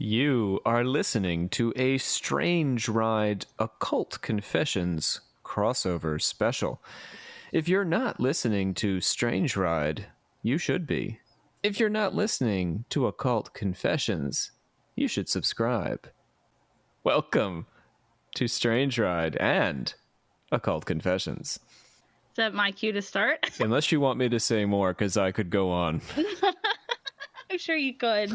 You are listening to a Strange Ride Occult Confessions crossover special. If you're not listening to Strange Ride, you should be. If you're not listening to Occult Confessions, you should subscribe. Welcome to Strange Ride and Occult Confessions. Is that my cue to start? Unless you want me to say more, because I could go on. I'm sure you could.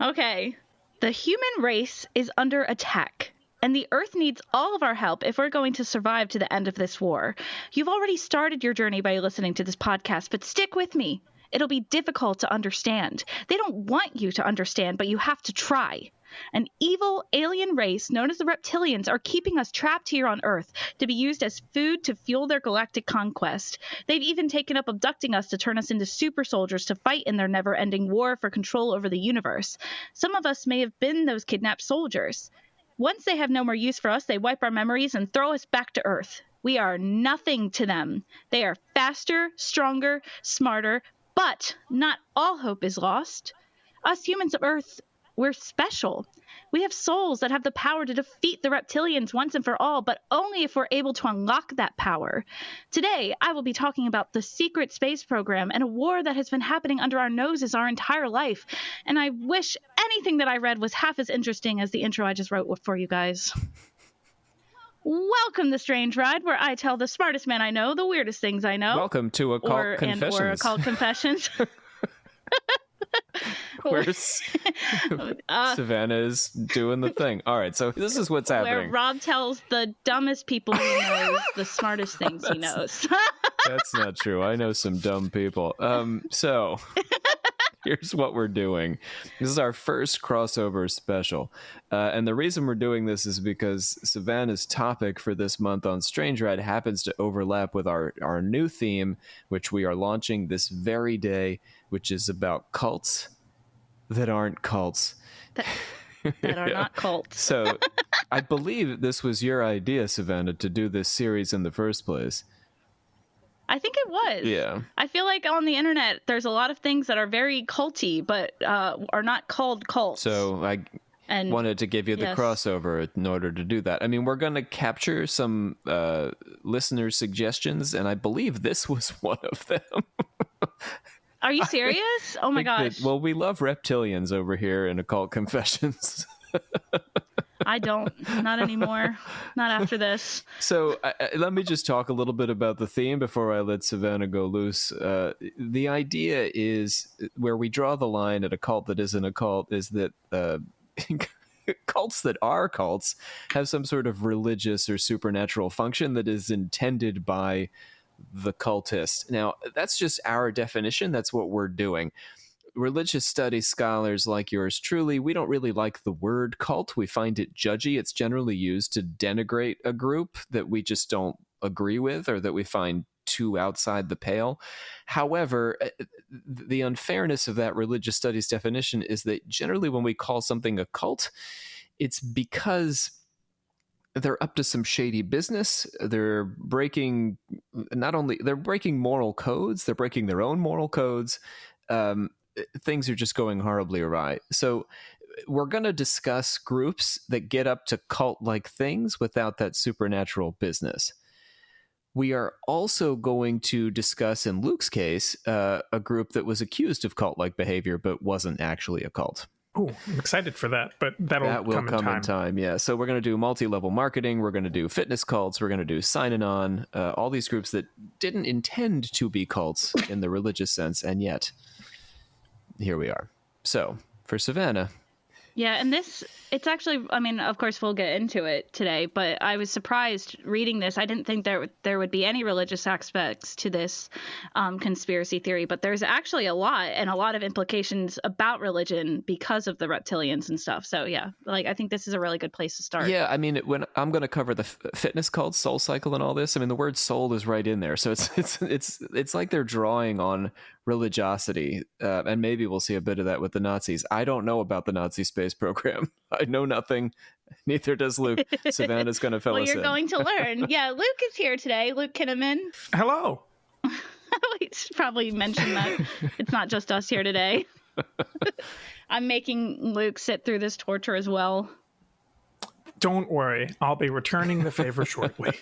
Okay. The human race is under attack, and the Earth needs all of our help if we're going to survive to the end of this war. You've already started your journey by listening to this podcast, but stick with me. It'll be difficult to understand. They don't want you to understand, but you have to try. An evil alien race known as the reptilians are keeping us trapped here on Earth to be used as food to fuel their galactic conquest. They've even taken up abducting us to turn us into super soldiers to fight in their never-ending war for control over the universe. Some of us may have been those kidnapped soldiers. Once they have no more use for us, they wipe our memories and throw us back to Earth. We are nothing to them. They are faster, stronger, smarter, but not all hope is lost. Us humans of Earth, we're special. We have souls that have the power to defeat the reptilians once and for all, but only if we're able to unlock that power. Today, I will be talking about the secret space program and a war that has been happening under our noses our entire life. And I wish anything that I read was half as interesting as the intro I just wrote for you guys. Welcome to Strange Ride, where I tell the smartest man I know the weirdest things I know. Welcome to Occult Confessions. Or Occult Confessions. Where's Savannah is doing the thing. All right, so this is what's happening. Where Rob tells the dumbest people he knows the smartest things he knows. That's not true. I know some dumb people. So here's what we're doing. This is our first crossover special. And the reason we're doing this is because Savannah's topic for this month on Strange Ride happens to overlap with our new theme, which we are launching this very day, which is about cults that aren't cults. That are not cults. So I believe this was your idea, Savannah, to do this series in the first place. I think it was. Yeah. I feel like on the internet, there's a lot of things that are very culty, but are not called cults. So I wanted to give you the crossover in order to do that. I mean, we're going to capture some listener suggestions, and I believe this was one of them. Are you serious? Oh my gosh. Well, we love reptilians over here in Occult Confessions. I don't. Not anymore. Not after this. So let me just talk a little bit about the theme before I let Savannah go loose. The idea is where we draw the line at a cult that isn't a cult is that cults that are cults have some sort of religious or supernatural function that is intended by the cultist. Now, that's just our definition. That's what we're doing. Religious studies scholars like yours truly, we don't really like the word cult. We find it judgy. It's generally used to denigrate a group that we just don't agree with or that we find too outside the pale. However, the unfairness of that religious studies definition is that generally when we call something a cult, it's because they're up to some shady business. They're breaking moral codes. They're breaking their own moral codes. Things are just going horribly awry. So we're going to discuss groups that get up to cult-like things without that supernatural business. We are also going to discuss, in Luke's case, a group that was accused of cult-like behavior but wasn't actually a cult. Oh, I'm excited for that, but that will come in time. Yeah, so we're going to do multi-level marketing. We're going to do fitness cults. We're going to do signing on. All these groups that didn't intend to be cults in the religious sense, and yet here we are. So for Savannah. Yeah, and it's actually, I mean, of course, we'll get into it today, but I was surprised reading this. I didn't think there would be any religious aspects to this conspiracy theory, but there's actually a lot of implications about religion because of the reptilians and stuff. So, yeah, like I think this is a really good place to start. Yeah, I mean, when I'm going to cover the fitness cult, soul cycle, and all this, I mean, the word soul is right in there. So it's like they're drawing on religiosity, and maybe we'll see a bit of that with the Nazis. I don't know about the Nazi space program. I know nothing. Neither does Luke. Savannah's going to fill us in. Well, you're going to learn. Yeah, Luke is here today. Luke Kinnaman. Hello. We should probably mention that it's not just us here today. I'm making Luke sit through this torture as well. Don't worry. I'll be returning the favor shortly.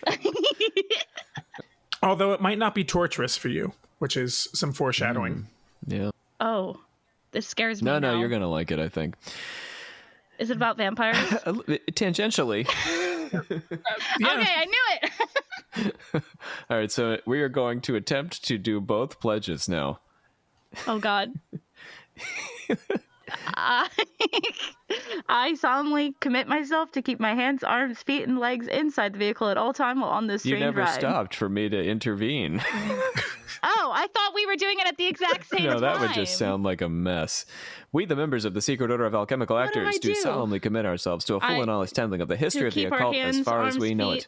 Although it might not be torturous for you, which is some foreshadowing. Yeah. Oh, this scares me. No, you're going to like it, I think. Is it about vampires? Tangentially. Yeah. Okay, I knew it. All right, so we are going to attempt to do both pledges now. Oh, God. I solemnly commit myself to keep my hands, arms, feet, and legs inside the vehicle at all time while on this strange ride. You never stopped for me to intervene. Oh, I thought we were doing it at the exact same time. No, that would just sound like a mess. We, the members of the Secret Order of Alchemical Actors, do solemnly commit ourselves to a full and honest handling of the history of the occult as far as we know it.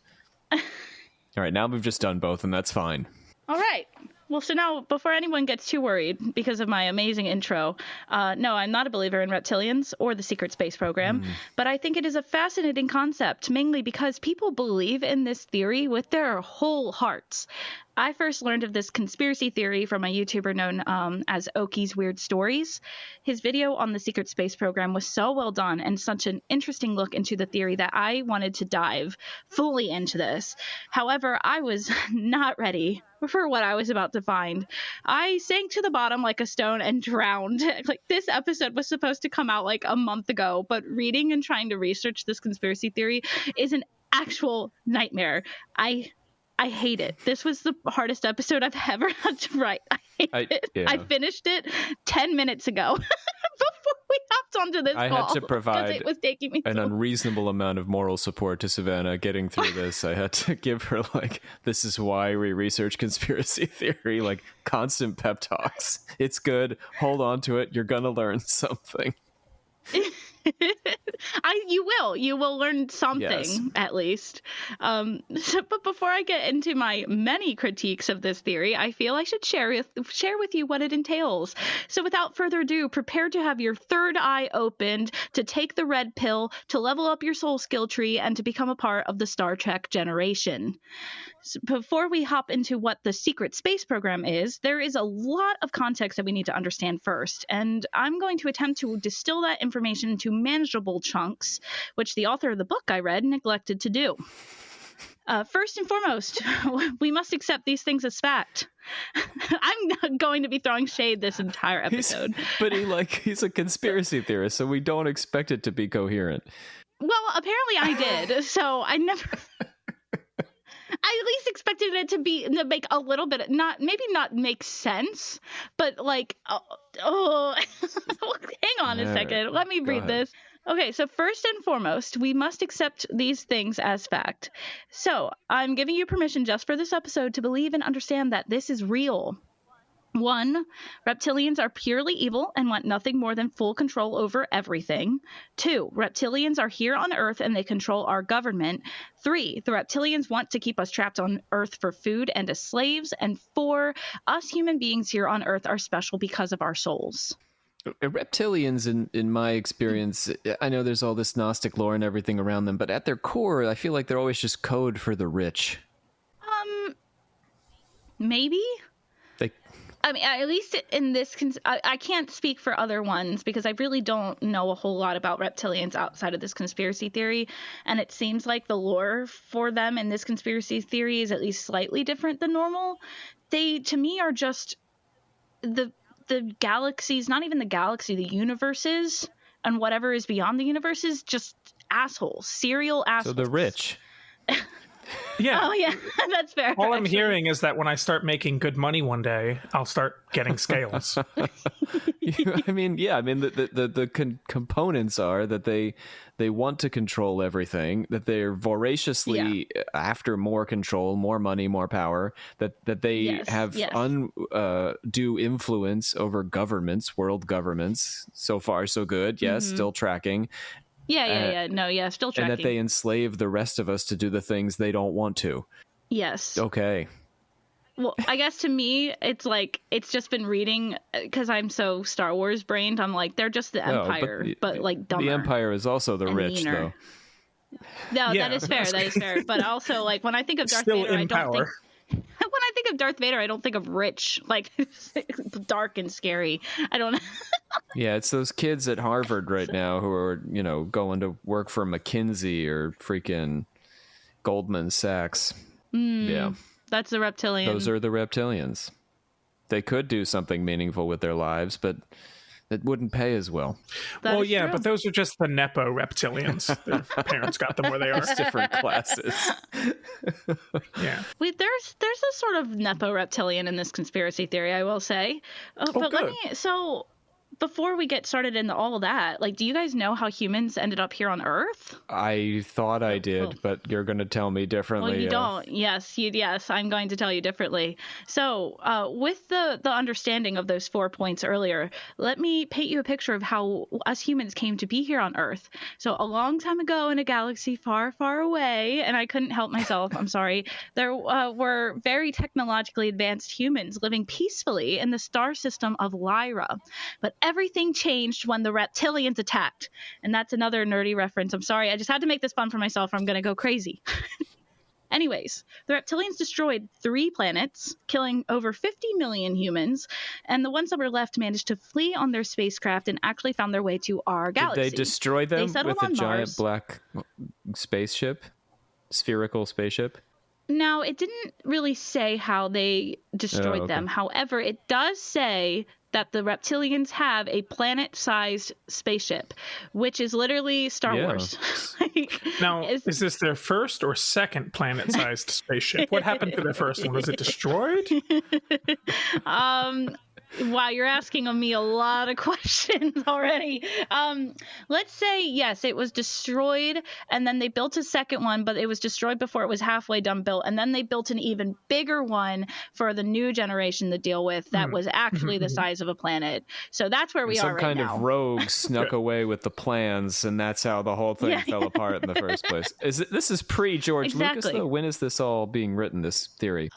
All right, now we've just done both, and that's fine. All right. Well, so now, before anyone gets too worried because of my amazing intro, no, I'm not a believer in reptilians or the secret space program, but I think it is a fascinating concept, mainly because people believe in this theory with their whole hearts. I first learned of this conspiracy theory from a YouTuber known as Oki's Weird Stories. His video on the secret space program was so well done and such an interesting look into the theory that I wanted to dive fully into this. However, I was not ready for what I was about to find. I sank to the bottom like a stone and drowned. Like, this episode was supposed to come out like a month ago, but reading and trying to research this conspiracy theory is an actual nightmare. I hate it. This was the hardest episode I've ever had to write. I hate it. Yeah. I finished it 10 minutes ago before we hopped onto this call. I had to provide it was taking me an unreasonable amount of moral support to Savannah getting through this. I had to give her, like, this is why we research conspiracy theory, like, constant pep talks. It's good. Hold on to it. You're going to learn something. You will learn something, at least. But before I get into my many critiques of this theory, I feel I should share with you what it entails. So without further ado, prepare to have your third eye opened, to take the red pill, to level up your soul skill tree, and to become a part of the Star Trek generation. So before we hop into what the secret space program is, there is a lot of context that we need to understand first, and I'm going to attempt to distill that information into manageable chunks, which the author of the book I read neglected to do. First and foremost, we must accept these things as fact. I'm not going to be throwing shade this entire episode. He's a conspiracy theorist, so we don't expect it to be coherent. Well, apparently I did, so I never... I at least expected it to make a little bit, maybe not make sense, but like, hang on a second. Let me read this. Okay, so first and foremost, we must accept these things as fact. So I'm giving you permission just for this episode to believe and understand that this is real. 1, reptilians are purely evil and want nothing more than full control over everything. 2, reptilians are here on Earth and they control our government. 3, the reptilians want to keep us trapped on Earth for food and as slaves. And 4, us human beings here on Earth are special because of our souls. Reptilians, in my experience, I know there's all this Gnostic lore and everything around them, but at their core, I feel like they're always just code for the rich. Maybe? I mean, at least in this, I can't speak for other ones because I really don't know a whole lot about reptilians outside of this conspiracy theory. And it seems like the lore for them in this conspiracy theory is at least slightly different than normal. They, to me, are just the galaxies, not even the galaxy, the universes and whatever is beyond the universes, just assholes, serial assholes. So the rich. Yeah. Oh, yeah, that's fair. All I'm hearing is that when I start making good money one day, I'll start getting scales. The components are that they want to control everything, that they're voraciously after more control, more money, more power, that they have undue influence over governments, world governments. So far, so good. Yes, still tracking. Still tracking. And that they enslave the rest of us to do the things they don't want to. Yes. Okay. Well, I guess to me, it's like, it's just been reading, because I'm so Star Wars brained, I'm like, they're just the Empire, but like dumber. The Empire is also the rich, meaner. though. No, that is fair, But also, like, when I think of Darth Vader, I don't think... When I think of Darth Vader, I don't think of rich, like dark and scary. I don't know. Yeah, it's those kids at Harvard right now who are, going to work for McKinsey or freaking Goldman Sachs. Yeah. That's the reptilian. Those are the reptilians. They could do something meaningful with their lives, but it wouldn't pay as well. That is true. But those are just the Nepo reptilians. Their parents got them where they are. It's different classes. Yeah. There's a sort of Nepo reptilian in this conspiracy theory, I will say. But good. So before we get started into all of that, like, do you guys know how humans ended up here on Earth? I thought I did, but you're going to tell me differently. Well, you don't. Yes, I'm going to tell you differently. So, with the understanding of those 4 points earlier, let me paint you a picture of how us humans came to be here on Earth. So, a long time ago in a galaxy far, far away, and I couldn't help myself, I'm sorry, there were very technologically advanced humans living peacefully in the star system of Lyra. But everything changed when the reptilians attacked. And that's another nerdy reference. I'm sorry. I just had to make this fun for myself or I'm going to go crazy. Anyways, the reptilians destroyed 3 planets, killing over 50 million humans. And the ones that were left managed to flee on their spacecraft and actually found their way to our galaxy. Did they destroy them with a giant Mars. black spaceship? Spherical spaceship? Now, it didn't really say how they destroyed them. However, it does say that the reptilians have a planet-sized spaceship, which is literally Star Wars. Now, is this their first or second planet-sized spaceship? What happened to their first one? Was it destroyed? Wow, you're asking of me a lot of questions already. Let's say, yes, it was destroyed, and then they built a second one, but it was destroyed before it was halfway done built, and then they built an even bigger one for the new generation to deal with that was actually the size of a planet. So that's where we are right now. Some kind of rogue snuck away with the plans, and that's how the whole thing fell apart in the first place. This is pre-George Lucas, though? When is this all being written, this theory?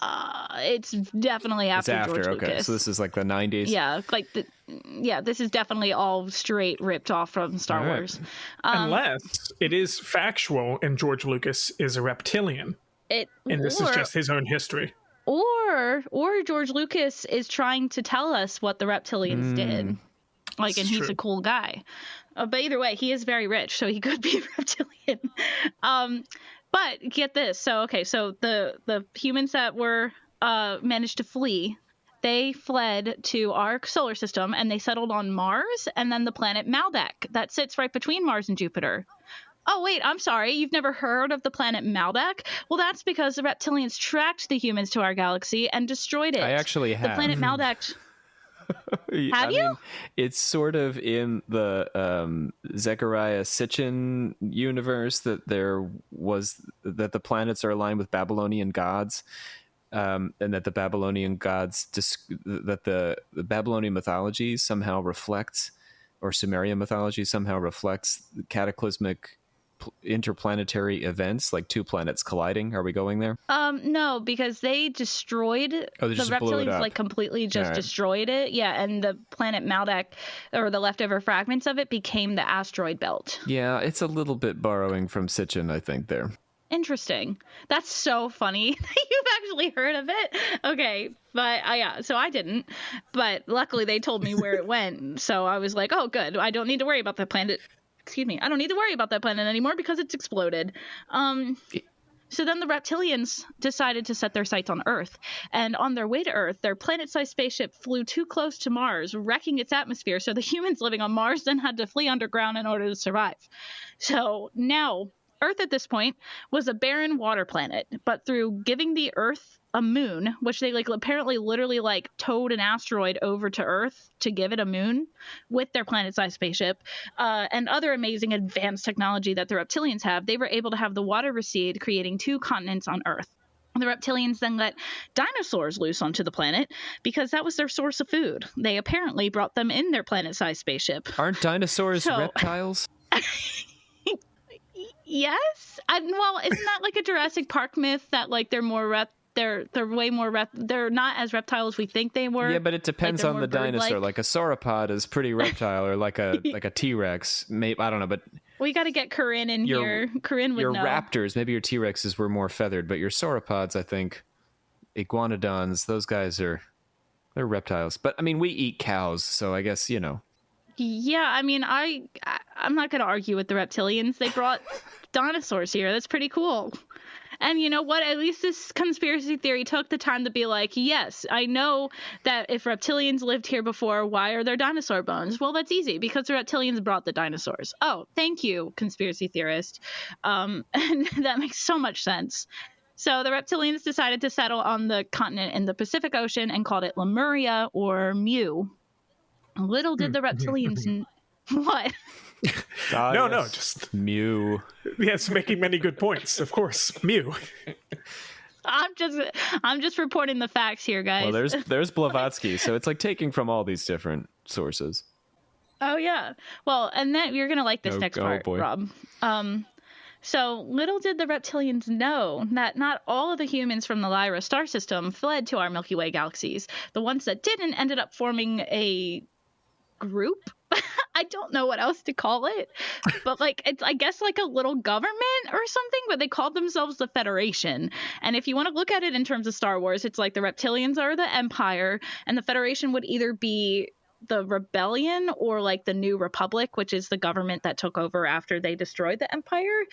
It's definitely after George Lucas. Okay, so this is like the 90s? Yeah, this is definitely all straight ripped off from Star Wars. Unless it is factual and George Lucas is a reptilian. This is just his own history. Or George Lucas is trying to tell us what the reptilians did. And he's a cool guy. But either way, he is very rich, so he could be a reptilian. But get this. So the humans that were managed to flee, they fled to our solar system and they settled on Mars and then the planet Maldak that sits right between Mars and Jupiter. Oh, wait, I'm sorry. You've never heard of the planet Maldak? Well, that's because the reptilians tracked the humans to our galaxy and destroyed it. I actually have. The planet Maldak. Have you? Mean, it's sort of in the Zechariah Sitchin universe that that the planets are aligned with Babylonian gods. And that the Babylonian gods, that the Babylonian mythology somehow reflects, or Sumerian mythology somehow reflects cataclysmic interplanetary events, like 2 planets colliding. Are we going there? No, because they destroyed the reptilians, like completely just destroyed it. Yeah, and the planet Maldak, or the leftover fragments of it, became the asteroid belt. Yeah, it's a little bit borrowing from Sitchin, I think, there. Interesting. That's so funny that you've actually heard of it. Okay, but so I didn't. But luckily they told me where it went. So I was like, oh, good. I don't need to worry about that planet. Excuse me. I don't need to worry about that planet anymore because it's exploded. So then the reptilians decided to set their sights on Earth. And on their way to Earth, their planet-sized spaceship flew too close to Mars, wrecking its atmosphere. So the humans living on Mars then had to flee underground in order to survive. So now Earth at this point was a barren water planet, but through giving the Earth a moon, which they apparently literally towed an asteroid over to Earth to give it a moon with their planet-sized spaceship, and other amazing advanced technology that the reptilians have, they were able to have the water recede, creating 2 continents on Earth. The reptilians then let dinosaurs loose onto the planet because that was their source of food. They apparently brought them in their planet-sized spaceship. Aren't dinosaurs reptiles? Yes. Well, isn't that like a Jurassic Park myth that they're more they're way more they're not as reptile as we think they were? Yeah, but it depends on the dinosaur. Like a sauropod is pretty reptile, or like a T-Rex. Maybe, I don't know, but we got to get Corinne in here. Corinne would know. Your raptors, maybe your T-Rexes were more feathered, but your sauropods, I think, iguanodons, those guys they're reptiles. But I mean, we eat cows, so I guess, you know. Yeah, I mean, I'm not going to argue with the reptilians. They brought dinosaurs here. That's pretty cool. And you know what? At least this conspiracy theory took the time to be like, yes, I know that if reptilians lived here before, why are there dinosaur bones? Well, that's easy, because the reptilians brought the dinosaurs. Oh, thank you, conspiracy theorist. And that makes so much sense. So the reptilians decided to settle on the continent in the Pacific Ocean and called it Lemuria, or Mu. Little did the reptilians... What? No, just Mu. Yes, making many good points, of course. Mu. I'm just reporting the facts here, guys. Well, there's Blavatsky, so it's like taking from all these different sources. Oh yeah. Well, and then you're gonna like this next part, boy. Rob. So little did the reptilians know that not all of the humans from the Lyra star system fled to our Milky Way galaxies. The ones that didn't ended up forming a group. I don't know what else to call it, but like it's, I guess, like a little government or something, but they called themselves the Federation. And if you want to look at it in terms of Star Wars, it's like the reptilians are the Empire, and the Federation would either be the Rebellion or like the New Republic, which is the government that took over after they destroyed the Empire,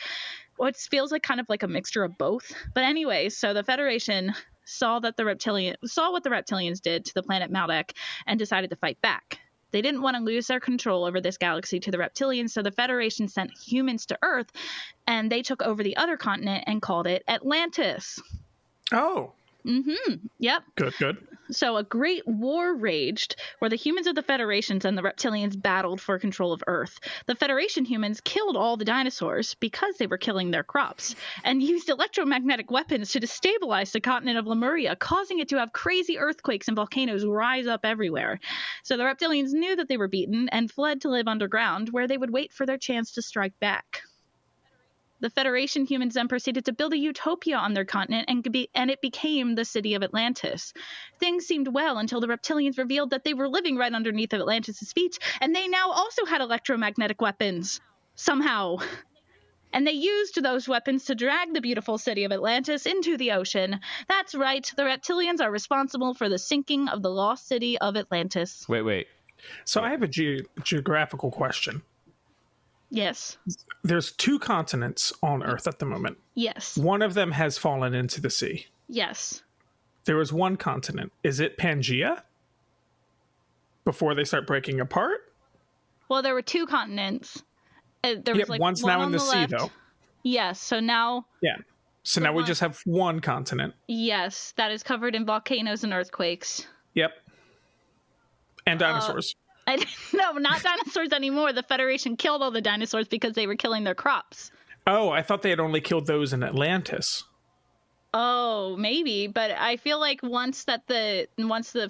which feels like kind of like a mixture of both. But anyway, so the Federation saw what the reptilians did to the planet Maldek and decided to fight back. They didn't want to lose their control over this galaxy to the reptilians, so the Federation sent humans to Earth, and they took over the other continent and called it Atlantis. Oh. Mm-hmm. Yep. Good. So a great war raged where the humans of the Federations and the reptilians battled for control of Earth. The Federation humans killed all the dinosaurs because they were killing their crops, and used electromagnetic weapons to destabilize the continent of Lemuria, causing it to have crazy earthquakes and volcanoes rise up everywhere. So the reptilians knew that they were beaten and fled to live underground, where they would wait for their chance to strike back. The Federation humans then proceeded to build a utopia on their continent, and it became the city of Atlantis. Things seemed well until the reptilians revealed that they were living right underneath Atlantis' feet, and they now also had electromagnetic weapons. Somehow. And they used those weapons to drag the beautiful city of Atlantis into the ocean. That's right, the reptilians are responsible for the sinking of the lost city of Atlantis. Wait. So I have a geographical question. Yes. There's 2 continents on Earth at the moment. Yes. One of them has fallen into the sea. Yes. There is one continent. Is it Pangea? Before they start breaking apart? Well, there were 2 continents. There was one's one now in the sea, left. though. Yes, so now... Yeah. So now we just have one continent. Yes, that is covered in volcanoes and earthquakes. Yep. And dinosaurs. No, not dinosaurs anymore. The Federation killed all the dinosaurs because they were killing their crops. Oh, I thought they had only killed those in Atlantis. Oh, maybe, but I feel like once the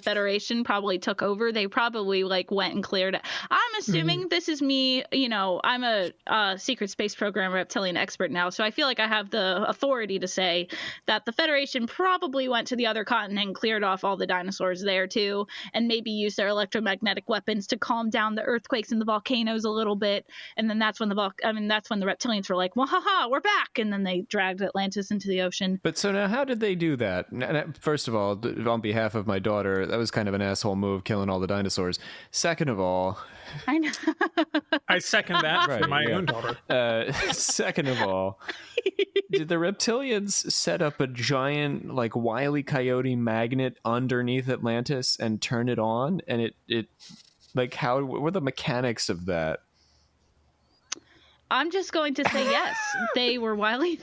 Federation probably took over, they probably like went and cleared it. I'm assuming this is me, I'm a secret space program reptilian expert now, so I feel like I have the authority to say that the Federation probably went to the other continent and cleared off all the dinosaurs there too, and maybe used their electromagnetic weapons to calm down the earthquakes and the volcanoes a little bit, and then that's when the reptilians were like, well, haha, we're back, and then they dragged Atlantis into the ocean. But so now, how did they do that? First of all, on behalf of my daughter, that was kind of an asshole move, killing all the dinosaurs. Second of all... I know. I second that for my own daughter. Second of all, did the reptilians set up a giant, like, Wile E. Coyote magnet underneath Atlantis and turn it on? And it like, what were the mechanics of that? I'm just going to say yes. They were Wile E.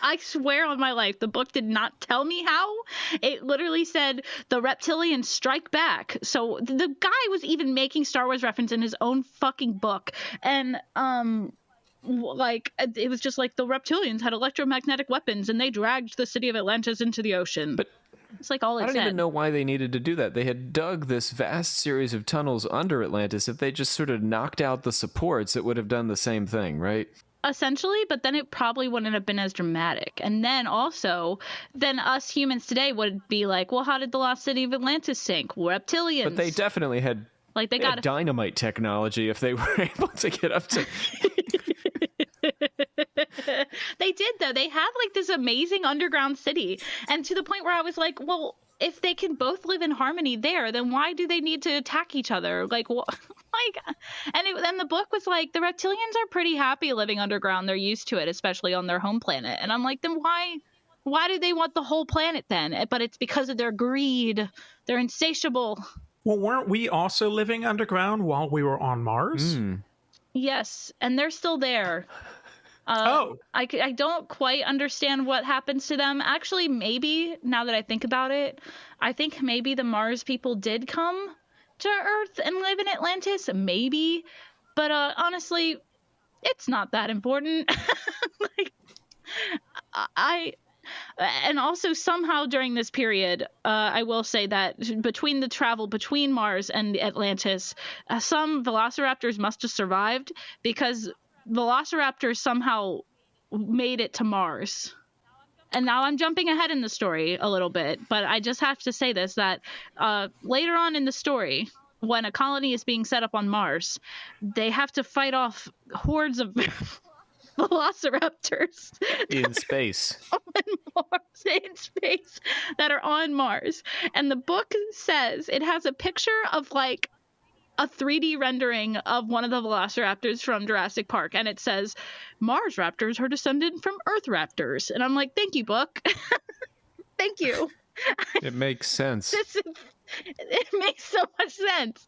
I swear on my life, the book did not tell me how. It literally said the reptilians strike back. So the guy was even making Star Wars reference in his own fucking book. And like, it was just like the reptilians had electromagnetic weapons and they dragged the city of Atlantis into the ocean. But it's like all it said. I don't even know why they needed to do that. They had dug this vast series of tunnels under Atlantis. If they just sort of knocked out the supports, it would have done the same thing, right? Essentially, but then it probably wouldn't have been as dramatic. And then also, us humans today would be like, well, how did the lost city of Atlantis sink? Reptilians. But they definitely had, they got dynamite technology if they were able to get up to... They did, though. They have like this amazing underground city, and to the point where I was like, well, if they can both live in harmony there, then why do they need to attack each other? Like, what? Like, and the book was like, the reptilians are pretty happy living underground. They're used to it, especially on their home planet. And I'm like, then why do they want the whole planet then? But it's because of their greed. They're insatiable. Well, weren't we also living underground while we were on Mars? Yes, and they're still there. I don't quite understand what happens to them. Actually, maybe, now that I think about it, I think maybe the Mars people did come to Earth and live in Atlantis. Maybe. But honestly, it's not that important. Like, and also somehow during this period, I will say that between the travel between Mars and Atlantis, some velociraptors must have survived because velociraptors somehow made it to Mars. And now I'm jumping ahead in the story a little bit, but I just have to say this, that later on in the story, when a colony is being set up on Mars, they have to fight off hordes of velociraptors in space. In space that are on Mars. And the book says it has a picture of like a 3D rendering of one of the velociraptors from Jurassic Park, and it says Mars raptors are descended from Earth raptors. And I'm like, thank you, book. Thank you. It makes sense. It makes so much sense.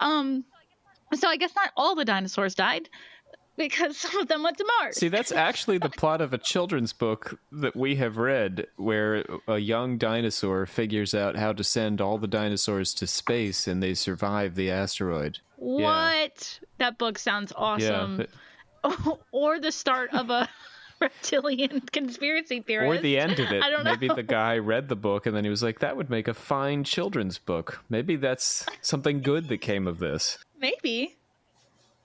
So I guess not all the dinosaurs died, because some of them went to Mars. See, that's actually the plot of a children's book that we have read, where a young dinosaur figures out how to send all the dinosaurs to space, and they survive the asteroid. What? Yeah. That book sounds awesome. Yeah, or the start of a reptilian conspiracy theorist. Or the end of it. I don't know. Maybe the guy read the book, and then he was like, that would make a fine children's book. Maybe that's something good that came of this. Maybe.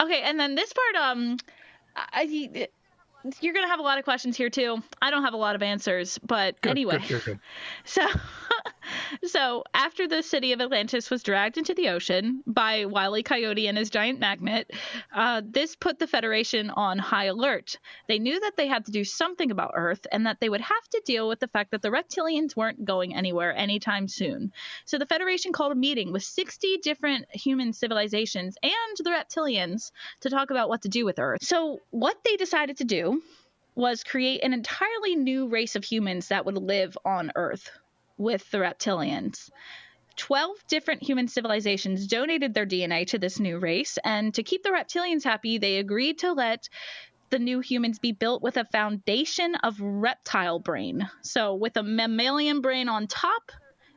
Okay, and then this part, you're going to have a lot of questions here, too. I don't have a lot of answers, but anyway. Good. So after the city of Atlantis was dragged into the ocean by Wile E. Coyote and his giant magnet, this put the Federation on high alert. They knew that they had to do something about Earth, and that they would have to deal with the fact that the reptilians weren't going anywhere anytime soon. So the Federation called a meeting with 60 different human civilizations and the reptilians to talk about what to do with Earth. So what they decided to do was create an entirely new race of humans that would live on Earth with the reptilians. 12 different human civilizations donated their DNA to this new race, and to keep the reptilians happy, they agreed to let the new humans be built with a foundation of reptile brain. So with a mammalian brain on top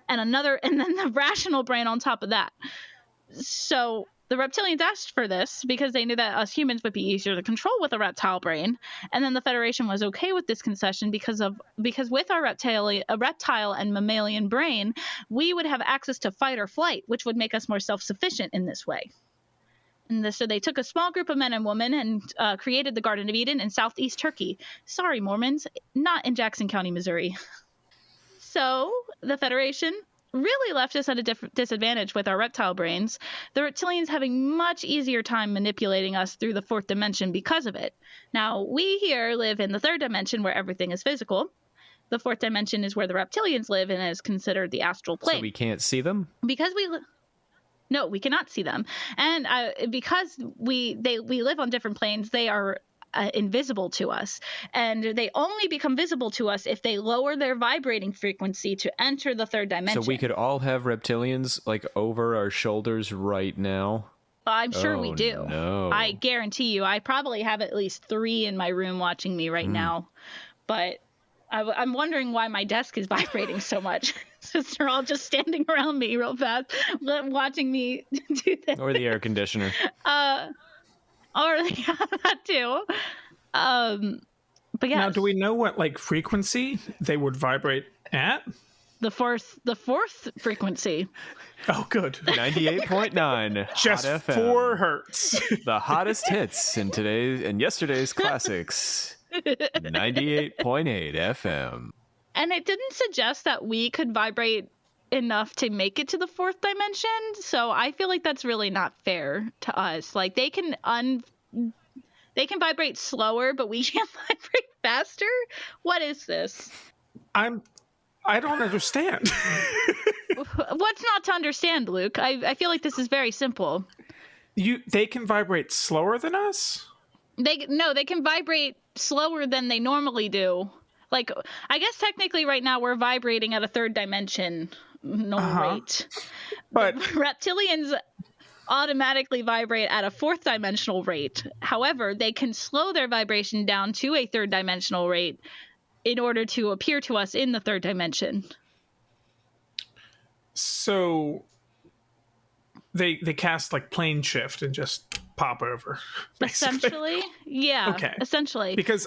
and then the rational brain on top of that. So the reptilians asked for this because they knew that us humans would be easier to control with a reptile brain. And then the Federation was okay with this concession because with our reptile and mammalian brain, we would have access to fight or flight, which would make us more self-sufficient in this way. And so they took a small group of men and women and created the Garden of Eden in southeast Turkey. Sorry, Mormons, not in Jackson County, Missouri. So the Federation really left us at a disadvantage with our reptile brains, the reptilians having much easier time manipulating us through the fourth dimension because of it. Now, we here live in the third dimension where everything is physical. The fourth dimension is where the reptilians live and is considered the astral plane. So we can't see them? Because no, we cannot see them. And because we live on different planes, they are invisible to us, and they only become visible to us if they lower their vibrating frequency to enter the third dimension. So we could all have reptilians like over our shoulders right now? I'm sure we do. No. I guarantee you, I probably have at least 3 in my room watching me right now, but I'm wondering why my desk is vibrating so much. Since they're all just standing around me real fast, watching me do this. Or the air conditioner. Or that too. But yeah. Now, do we know what like frequency they would vibrate at? The fourth frequency. Oh, good. 98.9. Just Hot FM. 4 hertz. The hottest hits in today's and yesterday's classics. 98.8 FM. And it didn't suggest that we could vibrate enough to make it to the fourth dimension, so I feel like that's really not fair to us. Like, they can They can vibrate slower, but we can't vibrate faster? What is this? I don't understand. What's not to understand, Luke? I feel like this is very simple. They can vibrate slower than us? They can vibrate slower than they normally do. Like, I guess technically right now we're vibrating at a third dimension rate. But reptilians automatically vibrate at a fourth dimensional rate. However, they can slow their vibration down to a third dimensional rate in order to appear to us in the third dimension. So they cast like plane shift and just pop over, basically. Essentially, yeah. Okay. Essentially, because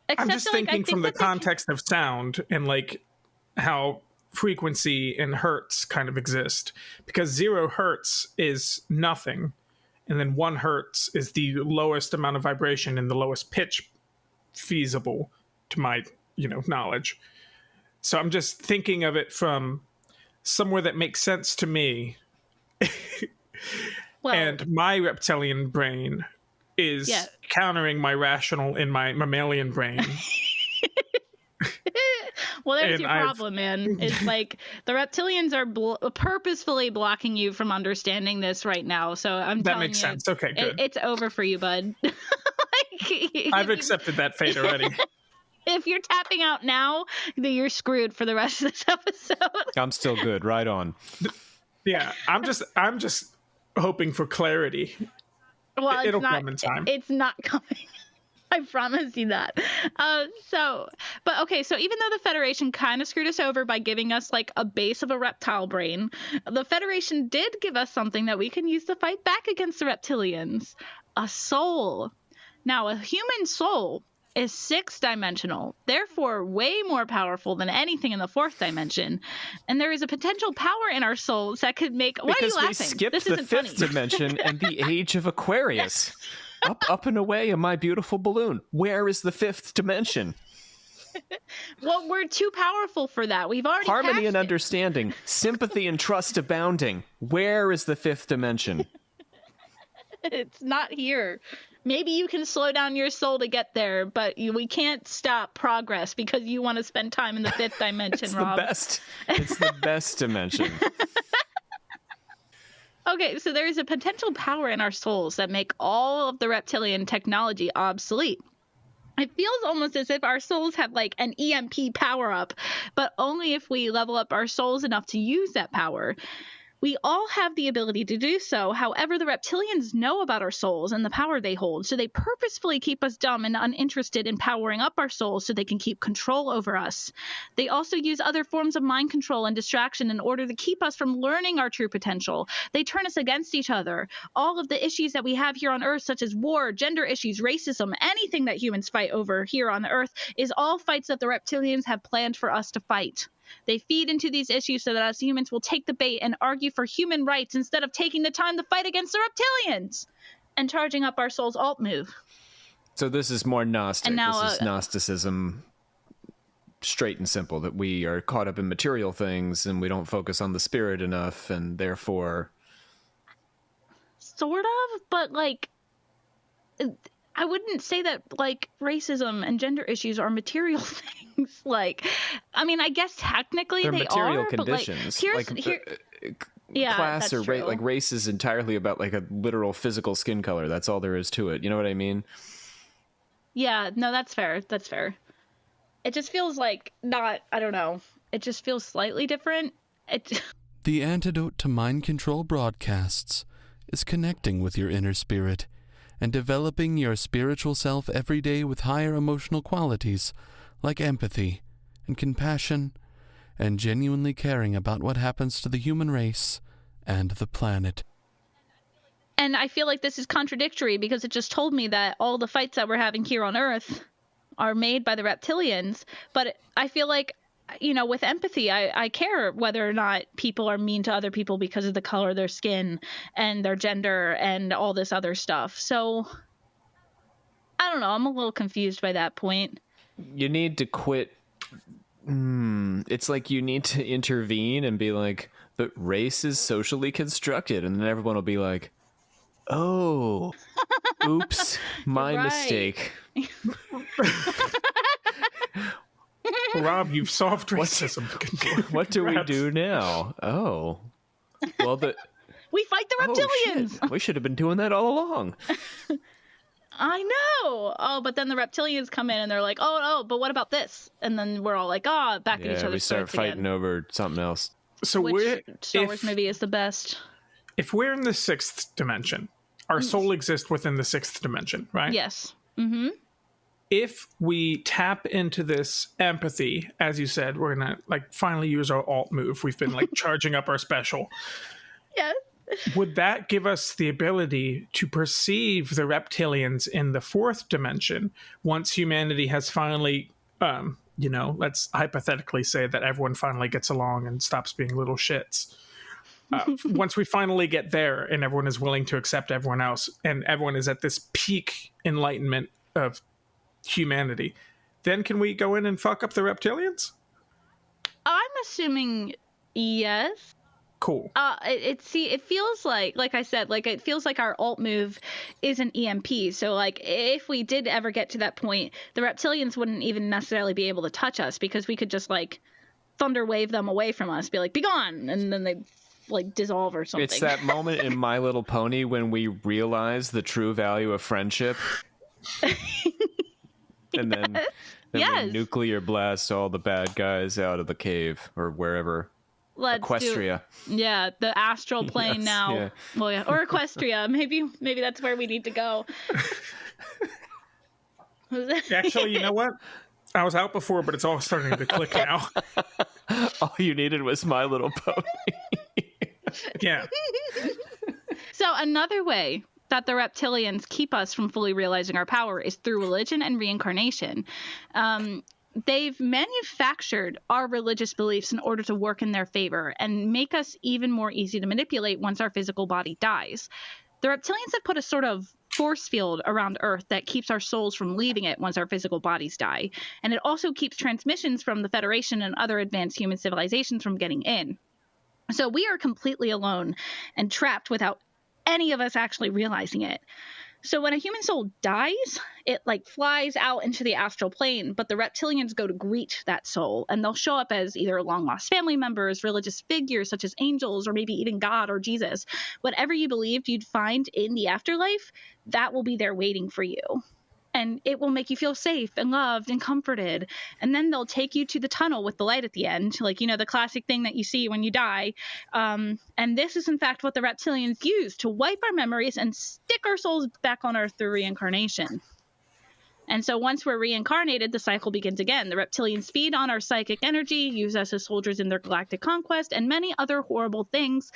I'm just thinking from the context of sound and like how frequency and hertz kind of exist. Because 0 hertz is nothing, and then 1 hertz is the lowest amount of vibration and the lowest pitch feasible to my knowledge. So I'm just thinking of it from somewhere that makes sense to me. Well, and my reptilian brain is countering my rational in my mammalian brain. Well, there's your problem, man. It's like the reptilians are purposefully blocking you from understanding this right now. So I'm telling you. That makes sense. Okay, good. It's over for you, bud. I've accepted that fate already. If you're tapping out now, then you're screwed for the rest of this episode. I'm still good. Right on. Yeah, I'm just hoping for clarity. Well, it'll come in time. It's not coming. I promise you that. So even though the Federation kind of screwed us over by giving us like a base of a reptile brain, the Federation did give us something that we can use to fight back against the reptilians: a soul. Now, a human soul is 6-dimensional, therefore way more powerful than anything in the 4th dimension. And there is a potential power in our souls that could make... Why are you laughing? Because we skipped the 5th dimension and the age of Aquarius. Up and away in my beautiful balloon. Where is the 5th dimension? Well, we're too powerful for that. We've already Harmony and understanding, sympathy and trust abounding. Where is the 5th dimension? It's not here. Maybe you can slow down your soul to get there, but we can't stop progress because you want to spend time in the 5th dimension, Rob. It's the best dimension. Okay, so there is a potential power in our souls that make all of the reptilian technology obsolete. It feels almost as if our souls have like an EMP power up, but only if we level up our souls enough to use that power. We all have the ability to do so. However, the reptilians know about our souls and the power they hold, so they purposefully keep us dumb and uninterested in powering up our souls so they can keep control over us. They also use other forms of mind control and distraction in order to keep us from learning our true potential. They turn us against each other. All of the issues that we have here on Earth, such as war, gender issues, racism, anything that humans fight over here on Earth, is all fights that the reptilians have planned for us to fight. They feed into these issues so that us humans will take the bait and argue for human rights instead of taking the time to fight against the reptilians and charging up our soul's alt move. So this is more Gnostic. And now, this is Gnosticism, straight and simple, that we are caught up in material things and we don't focus on the spirit enough, and therefore... Sort of, but like... I wouldn't say that like racism and gender issues are material things. Like, I mean, I guess technically they're they material are, conditions. But like, class or true. like race is entirely about like a literal physical skin color. That's all there is to it. You know what I mean? Yeah, no, that's fair. That's fair. It just feels like not. I don't know. It just feels slightly different. The antidote to mind control broadcasts is connecting with your inner spirit and developing your spiritual self every day with higher emotional qualities like empathy and compassion and genuinely caring about what happens to the human race and the planet. And I feel like this is contradictory because it just told me that all the fights that we're having here on Earth are made by the reptilians. But I feel like, you know, with empathy, I care whether or not people are mean to other people because of the color of their skin and their gender and all this other stuff. So, I don't know. I'm a little confused by that point. You need to quit. It's like you need to intervene and be like, but race is socially constructed. And then everyone will be like, oh. Oops, my mistake. Rob, you've solved racism. What do we do now? Oh, well, we fight the reptilians. Shit. We should have been doing that all along. I know. Oh, but then the reptilians come in and they're like, oh, but what about this? And then we're all like, back at each other's we start fighting again. over something else. So Which Star Wars movie is the best? If we're in the 6th dimension, our soul exists within the 6th dimension, right? Yes. Mm-hmm. If we tap into this empathy, as you said, we're gonna finally use our alt move. We've been charging up our special. Yes. Would that give us the ability to perceive the reptilians in the 4th dimension once humanity has finally, let's hypothetically say that everyone finally gets along and stops being little shits. Once we finally get there and everyone is willing to accept everyone else and everyone is at this peak enlightenment of humanity, then can we go in and fuck up the reptilians? I'm assuming yes. Cool. It feels like I said, it feels like our alt move is an EMP. So if we did ever get to that point, the reptilians wouldn't even necessarily be able to touch us because we could just thunder wave them away from us, be like, be gone, and then they dissolve or something. It's that moment in My Little Pony when we realize the true value of friendship. And then we nuclear blast all the bad guys out of the cave or wherever. Equestria. The astral plane yes, now. Yeah. Well, yeah, or Equestria. Maybe that's where we need to go. Actually, you know what? I was out before, but it's all starting to click now. All you needed was My Little Pony. Yeah. So another way that the reptilians keep us from fully realizing our power is through religion and reincarnation. They've manufactured our religious beliefs in order to work in their favor and make us even more easy to manipulate once our physical body dies. The reptilians have put a sort of force field around Earth that keeps our souls from leaving it once our physical bodies die. And it also keeps transmissions from the Federation and other advanced human civilizations from getting in. So we are completely alone and trapped without any of us actually realizing it. So when a human soul dies, it flies out into the astral plane, but the reptilians go to greet that soul, and they'll show up as either long lost family members, religious figures such as angels, or maybe even God or Jesus. Whatever you believed you'd find in the afterlife, that will be there waiting for you. And it will make you feel safe and loved and comforted. And then they'll take you to the tunnel with the light at the end, the classic thing that you see when you die. And this is, in fact, what the reptilians use to wipe our memories and stick our souls back on Earth through reincarnation. And so once we're reincarnated, the cycle begins again. The reptilians feed on our psychic energy, use us as soldiers in their galactic conquest, and many other horrible things.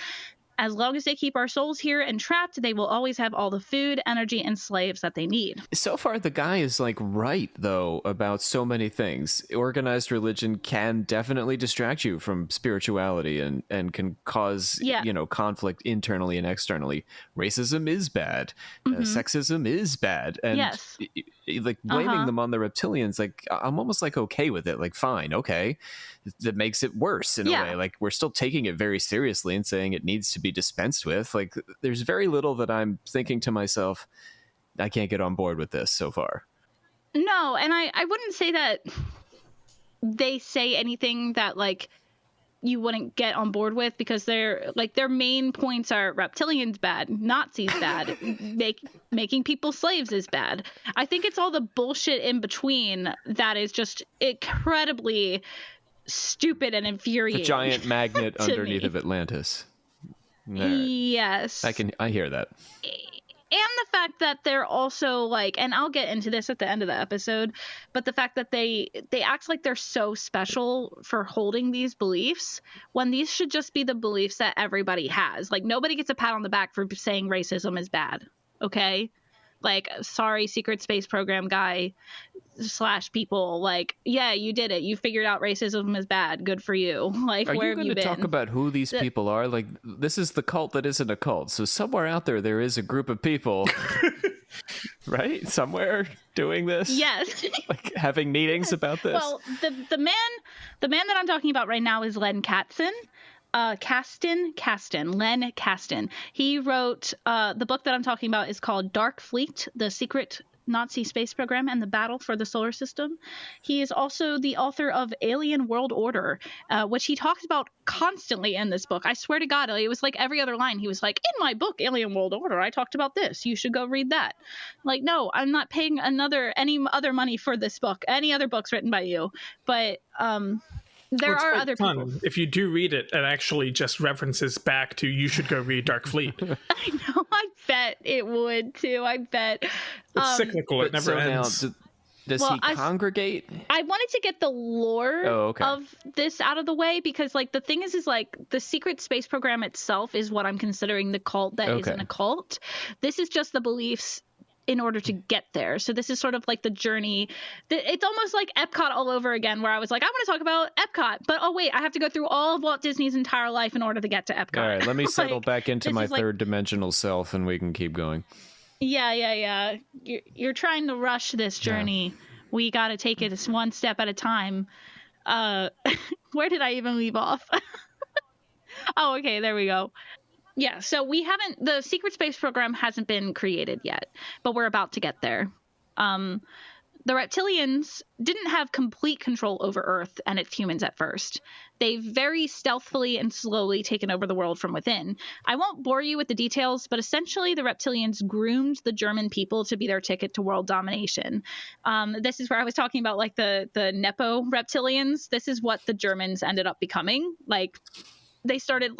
As long as they keep our souls here and trapped, they will always have all the food, energy, and slaves that they need. So far, the guy is right, though, about so many things. Organized religion can definitely distract you from spirituality and can cause, conflict internally and externally. Racism is bad. Sexism is bad. And yes. Blaming them on the reptilians, I'm almost okay with it. Fine, okay. That makes it worse in a way. We're still taking it very seriously and saying it needs to be dispensed with. There's very little that I'm thinking to myself, I can't get on board with this so far. No, and I wouldn't say that they say anything that you wouldn't get on board with, because their main points are reptilians bad, Nazis bad, making people slaves is bad. I think it's all the bullshit in between that is just incredibly stupid and infuriating. The giant magnet underneath of Atlantis. Yes. I hear that. And the fact that they're also and I'll get into this at the end of the episode, but the fact that they act like they're so special for holding these beliefs when these should just be the beliefs that everybody has. Nobody gets a pat on the back for saying racism is bad. Okay? Sorry, secret space program guy / people, yeah, you did it. You figured out racism is bad. Good for you. Where have you been? Are you going to talk about who these people are? This is the cult that isn't a cult. So somewhere out there is a group of people, right? Somewhere doing this? Yes. Having meetings about this? Well, the man that I'm talking about right now is Len Katzen. Len Kasten. He wrote the book that I'm talking about is called Dark Fleet: The Secret Nazi Space Program and the Battle for the Solar System. He is also the author of Alien World Order, which he talks about constantly in this book. I swear to God, it was like every other line. He was like, in my book, Alien World Order, I talked about this. You should go read that. Like, no, I'm not paying any other money for this book, any other books written by you. But there are other people. If you do read it, it actually just references back to you should go read Dark Fleet. I know. I bet it would too. I bet. It's cyclical. It never ends. Now, does he congregate? I wanted to get the lore of this out of the way because, like, the thing is like the secret space program itself is what I'm considering the cult that is an occult. This is just the beliefs in order to get there. So this is sort of like the journey. It's almost like Epcot all over again, where I was like, I want to talk about Epcot, but oh wait, I have to go through all of Walt Disney's entire life in order to get to Epcot. All right, let me settle back into my third dimensional self and we can keep going. Yeah. You're trying to rush this journey. Yeah. We got to take it one step at a time. Where did I even leave off? Oh, okay, there we go. Yeah, so the secret space program hasn't been created yet, but we're about to get there. The reptilians didn't have complete control over Earth and its humans at first. They've very stealthily and slowly taken over the world from within. I won't bore you with the details, but essentially the reptilians groomed the German people to be their ticket to world domination. This is where I was talking about like the Nepo reptilians. This is what the Germans ended up becoming. Like, they started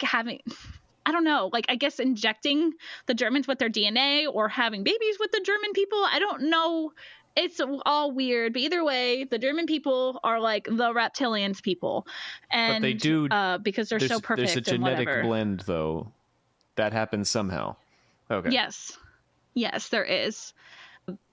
having, I don't know, like, I guess injecting the Germans with their DNA or having babies with the German people. I don't know. It's all weird. But either way, the German people are like the reptilians people. And but they do, because they're so perfect. There's a genetic blend, though. That happens somehow. Okay. Yes, there is.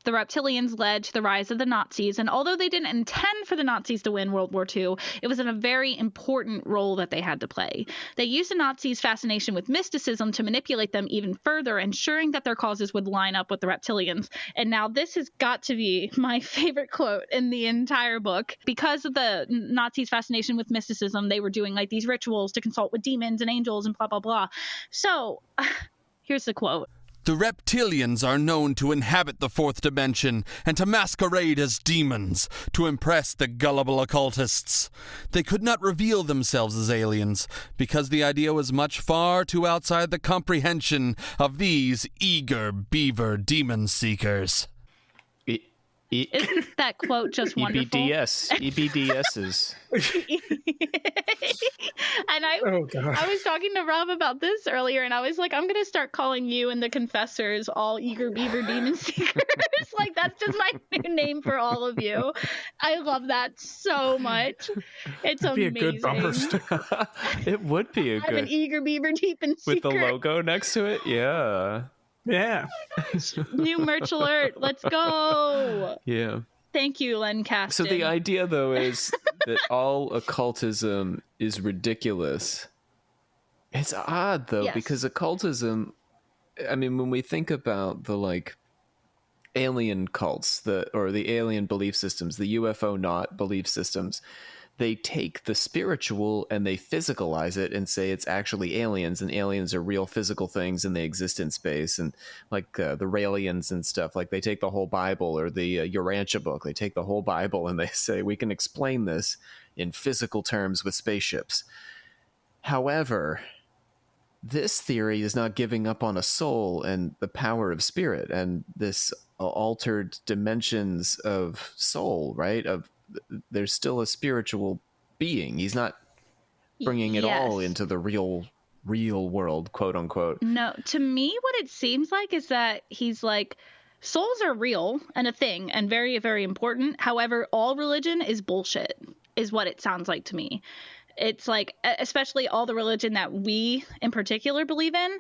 The reptilians led to the rise of the Nazis, and although they didn't intend for the Nazis to win World War II, it was in a very important role that they had to play. They used the Nazis' fascination with mysticism to manipulate them even further, ensuring that their causes would line up with the reptilians. And now this has got to be my favorite quote in the entire book. Because of the Nazis' fascination with mysticism, they were doing like these rituals to consult with demons and angels and blah, blah, blah. So here's the quote. The reptilians are known to inhabit the fourth dimension and to masquerade as demons to impress the gullible occultists. They could not reveal themselves as aliens because the idea was much far too outside the comprehension of these eager beaver demon seekers. Isn't that quote just wonderful? EBDSs. And I was talking to Rob about this earlier, and I was like, I'm going to start calling you and the Confessors all eager beaver demon seekers. Like, that's just my new name for all of you. I love that so much. It's amazing. Be a good bumper sticker. It would be a good. I'm an eager beaver demon seeker. With the logo next to it? Yeah. Yeah. New merch alert. Let's go. Yeah. Thank you, Len Kasten. So the idea, though, is that all occultism is ridiculous. It's odd, though, because occultism, I mean, when we think about the, like, alien cults, or the alien belief systems, the UFO not belief systems, they take the spiritual and they physicalize it and say it's actually aliens, and aliens are real physical things and they exist in space. And like the Raelians and stuff, like they take the whole Bible, or the Urantia book, they take the whole Bible and they say we can explain this in physical terms with spaceships. However, this theory is not giving up on a soul and the power of spirit and this altered dimensions of soul, right? There's still a spiritual being. He's not bringing it all into the real world, quote unquote. No, to me, what it seems like is that he's like, souls are real and a thing and very, very important. However, all religion is bullshit, is what it sounds like to me. It's like, especially all the religion that we in particular believe in,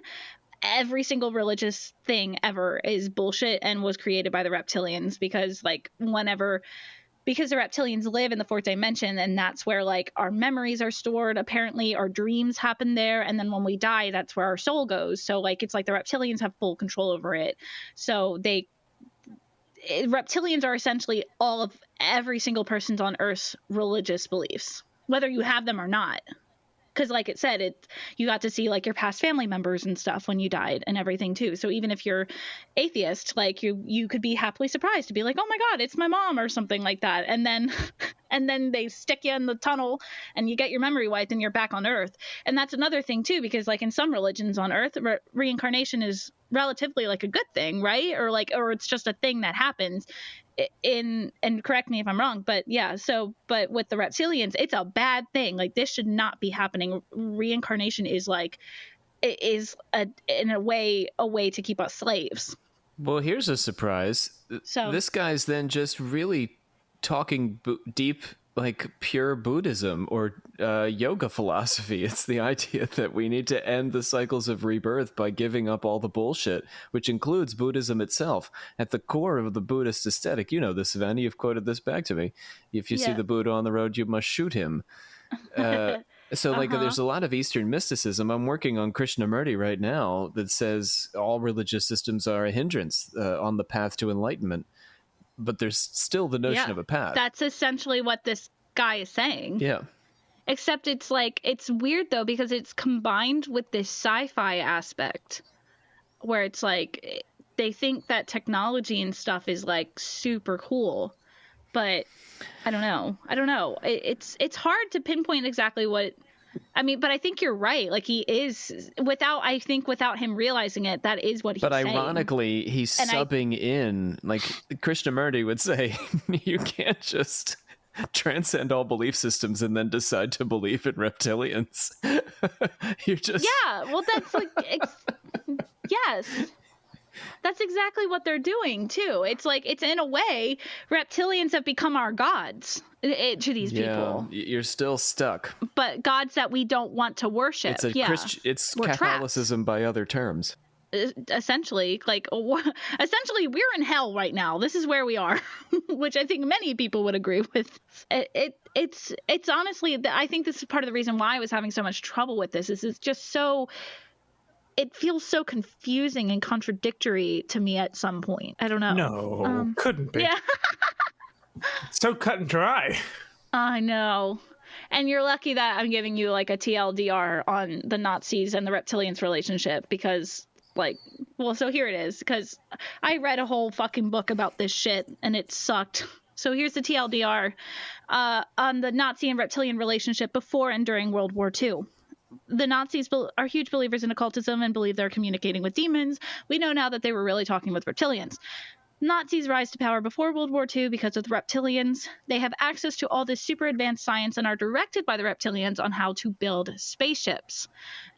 every single religious thing ever is bullshit and was created by the reptilians, because the reptilians live in the fourth dimension, and that's where like our memories are stored. Apparently our dreams happen there, and then when we die, that's where our soul goes. So like it's like the reptilians have full control over it. So reptilians are essentially all of every single person's on Earth's religious beliefs. whether you have them or not. Because like it said, you got to see like your past family members and stuff when you died and everything too. So even if you're atheist, like you could be happily surprised to be like, oh my God, it's my mom or something like that. And then they stick you in the tunnel and you get your memory wiped and you're back on Earth. And that's another thing too, because like in some religions on Earth, reincarnation is relatively like a good thing, right? Or it's just a thing that happens. And correct me if I'm wrong, but yeah, but with the reptilians, it's a bad thing. Like this should not be happening. Reincarnation is in a way to keep us slaves. Well, here's a surprise. So this guy's then just really talking deep, like pure Buddhism or yoga philosophy. It's the idea that we need to end the cycles of rebirth by giving up all the bullshit, which includes Buddhism itself. At the core of the Buddhist aesthetic, you know this, Savannah, you've quoted this back to me. If you see the Buddha on the road, you must shoot him. So like there's a lot of Eastern mysticism. I'm working on Krishnamurti right now that says all religious systems are a hindrance on the path to enlightenment. But there's still the notion of a path. That's essentially what this guy is saying. Yeah. Except it's like, it's weird though, because it's combined with this sci-fi aspect where it's like, they think that technology and stuff is like super cool, but I don't know. It's hard to pinpoint exactly what, I mean, but I think you're right. Like he is without him realizing it, that is what he's saying. But ironically, he's subbing in, like Krishnamurti would say, you can't just transcend all belief systems and then decide to believe in reptilians. You're just... Yeah, well, that's like, yes. That's exactly what they're doing too. It's like, it's in a way, reptilians have become our gods to these people. You're still stuck. But gods that we don't want to worship. It's Catholicism by other terms. Essentially, essentially we're in hell right now. This is where we are, which I think many people would agree with. It's honestly, I think this is part of the reason why I was having so much trouble with this. Is it's just so... It feels so confusing and contradictory to me at some point. I don't know. No, couldn't be. Yeah. So cut and dry. I know. And you're lucky that I'm giving you like a TLDR on the Nazis and the reptilians relationship because so here it is, because I read a whole fucking book about this shit and it sucked. So here's the TLDR on the Nazi and reptilian relationship before and during World War II. The Nazis are huge believers in occultism and believe they're communicating with demons. We know now that they were really talking with reptilians. Nazis rise to power before World War II because of the reptilians. They have access to all this super advanced science and are directed by the reptilians on how to build spaceships.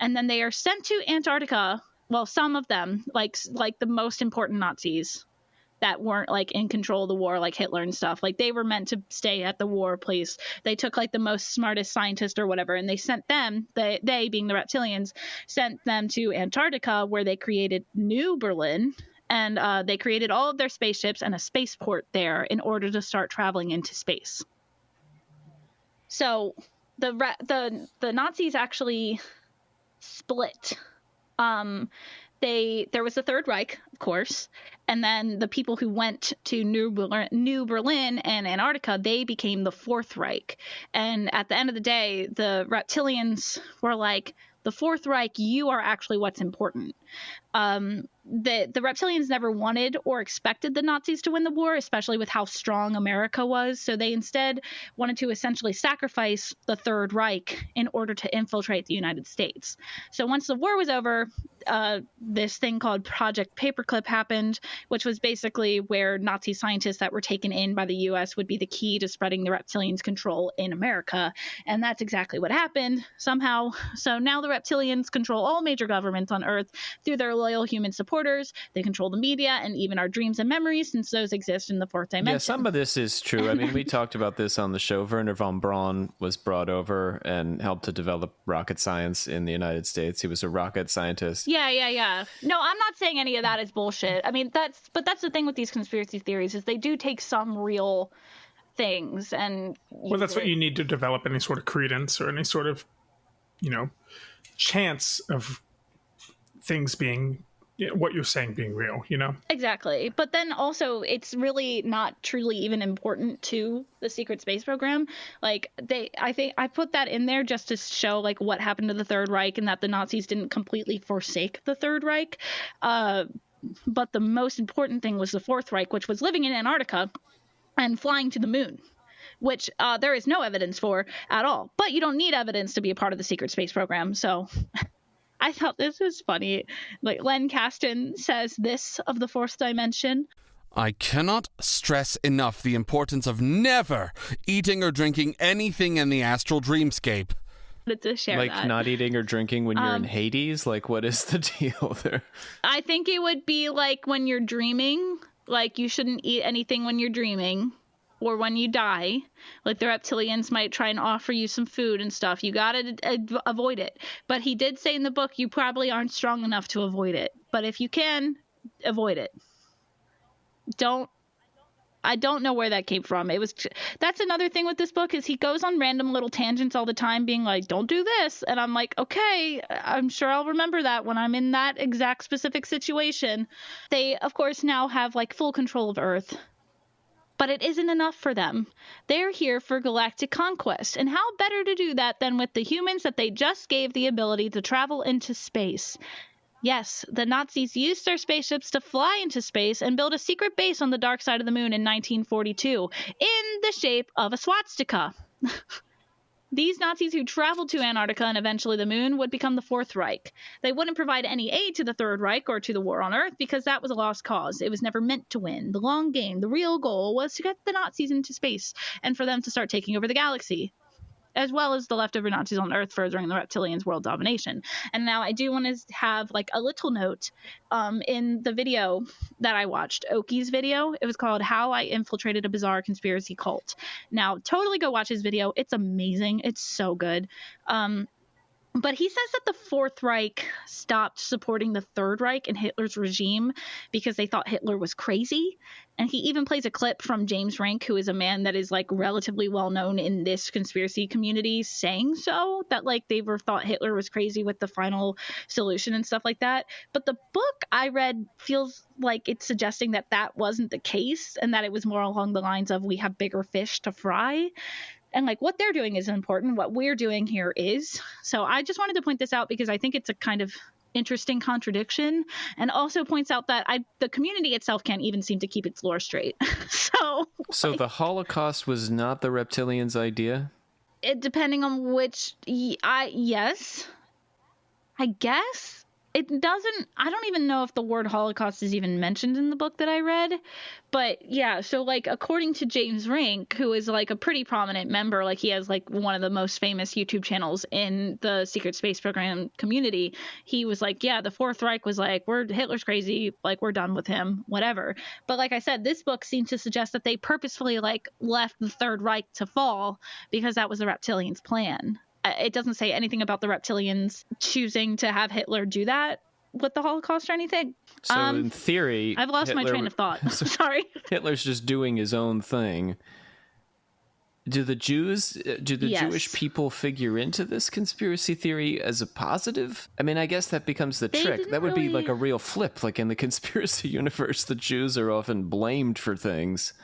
And then they are sent to Antarctica. Well, some of them, like the most important Nazis that weren't like in control of the war, like Hitler and stuff, like they were meant to stay at the war place. They took like the most smartest scientist or whatever, and they sent them, they being the reptilians, sent them to Antarctica, where they created New Berlin, and they created all of their spaceships and a spaceport there in order to start traveling into space. So the Nazis actually split. There was the Third Reich, of course, and then the people who went to New Berlin and Antarctica, they became the Fourth Reich. And at the end of the day, the reptilians were like, the Fourth Reich, you are actually what's important. The reptilians never wanted or expected the Nazis to win the war, especially with how strong America was. So they instead wanted to essentially sacrifice the Third Reich in order to infiltrate the United States. So once the war was over, this thing called Project Paperclip happened, which was basically where Nazi scientists that were taken in by the U.S. would be the key to spreading the reptilians' control in America. And that's exactly what happened somehow. So now the reptilians control all major governments on Earth through their loyal human supporters. They control the media and even our dreams and memories, since those exist in the fourth dimension. Yeah, some of this is true. I mean, we talked about this on the show. Werner von Braun was brought over and helped to develop rocket science in the United States. He was a rocket scientist. Yeah. No, I'm not saying any of that is bullshit. I mean, that's the thing with these conspiracy theories, is they do take some real things and... Well, that's what you need to develop any sort of credence or any sort of, chance of things being what you're saying being real, you know? Exactly. But then also it's really not truly even important to the secret space program. Like I think I put that in there just to show like what happened to the Third Reich and that the Nazis didn't completely forsake the Third Reich. But the most important thing was the Fourth Reich, which was living in Antarctica and flying to the moon, which there is no evidence for at all. But you don't need evidence to be a part of the secret space program. So I thought this was funny. Like Len Kasten says this of the fourth dimension. I cannot stress enough the importance of never eating or drinking anything in the astral dreamscape. To share like that. Not eating or drinking when you're in Hades? Like, what is the deal there? I think it would be like when you're dreaming. Like, you shouldn't eat anything when you're dreaming. Or when you die, like the reptilians might try and offer you some food and stuff. You gotta avoid it. But he did say in the book you probably aren't strong enough to avoid it. But if you can, avoid it. I don't know where that came from. That's another thing with this book is he goes on random little tangents all the time being like, don't do this. And I'm like, okay, I'm sure I'll remember that when I'm in that exact specific situation. They, of course, now have like full control of Earth. But it isn't enough for them. They're here for galactic conquest. And how better to do that than with the humans that they just gave the ability to travel into space? Yes, the Nazis used their spaceships to fly into space and build a secret base on the dark side of the moon in 1942 in the shape of a swastika. These Nazis who traveled to Antarctica and eventually the moon would become the Fourth Reich. They wouldn't provide any aid to the Third Reich or to the war on Earth because that was a lost cause. It was never meant to win. The long game, the real goal, was to get the Nazis into space and for them to start taking over the galaxy, as well as the leftover Nazis on Earth furthering the reptilians' world domination. And now I do want to have like a little note in the video that I watched, Oki's video. It was called How I Infiltrated a Bizarre Conspiracy Cult. Now, totally go watch his video. It's amazing. It's so good. But he says that the Fourth Reich stopped supporting the Third Reich and Hitler's regime because they thought Hitler was crazy. And he even plays a clip from James Rink, who is a man that is like relatively well known in this conspiracy community, saying so, that like they were thought Hitler was crazy with the final solution and stuff like that. But the book I read feels like it's suggesting that that wasn't the case and that it was more along the lines of we have bigger fish to fry. And like what they're doing is important. What we're doing here is. So I just wanted to point this out because I think it's a kind of interesting contradiction, and also points out that the community itself can't even seem to keep its lore straight. So the Holocaust was not the reptilians' idea? Depending on which, yes, I guess. It doesn't, I don't even know if the word Holocaust is even mentioned in the book that I read. But yeah, so like according to James Rink, who is like a pretty prominent member, like he has like one of the most famous YouTube channels in the secret space program community, he was like, yeah, the Fourth Reich was like, Hitler's crazy, like we're done with him, whatever. But like I said, this book seemed to suggest that they purposefully like left the Third Reich to fall because that was the reptilians' plan. It doesn't say anything about the reptilians choosing to have Hitler do that with the Holocaust or anything. So in theory, I've lost my train of thought. Sorry. Hitler's just doing his own thing. Do the Jews, Yes. Jewish people figure into this conspiracy theory as a positive? I mean, I guess that becomes the trick. That would be like a real flip. Like in the conspiracy universe, the Jews are often blamed for things.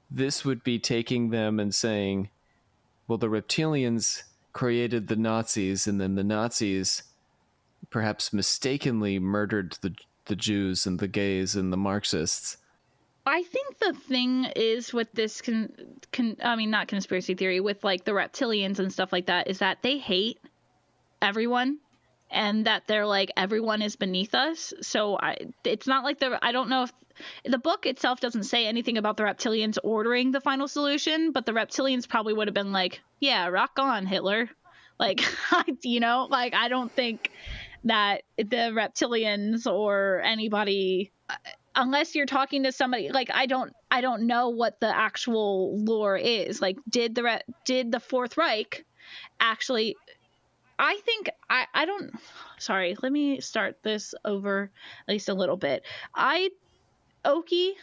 This would be taking them and saying, well, the reptilians created the Nazis, and then the Nazis perhaps mistakenly murdered the Jews and the gays and the Marxists. I think the thing is with this, not conspiracy theory, with like the reptilians and stuff like that, is that they hate everyone and that they're like, everyone is beneath us. So it's not like I don't know if the book itself doesn't say anything about the reptilians ordering the final solution, but the reptilians probably would have been like, yeah, rock on, Hitler. Like, like I don't think that the reptilians or anybody, unless you're talking to somebody, like I don't know what the actual lore is. Like, did the Fourth Reich actually? I think I don't. Sorry, let me start this over at least a little bit. Oki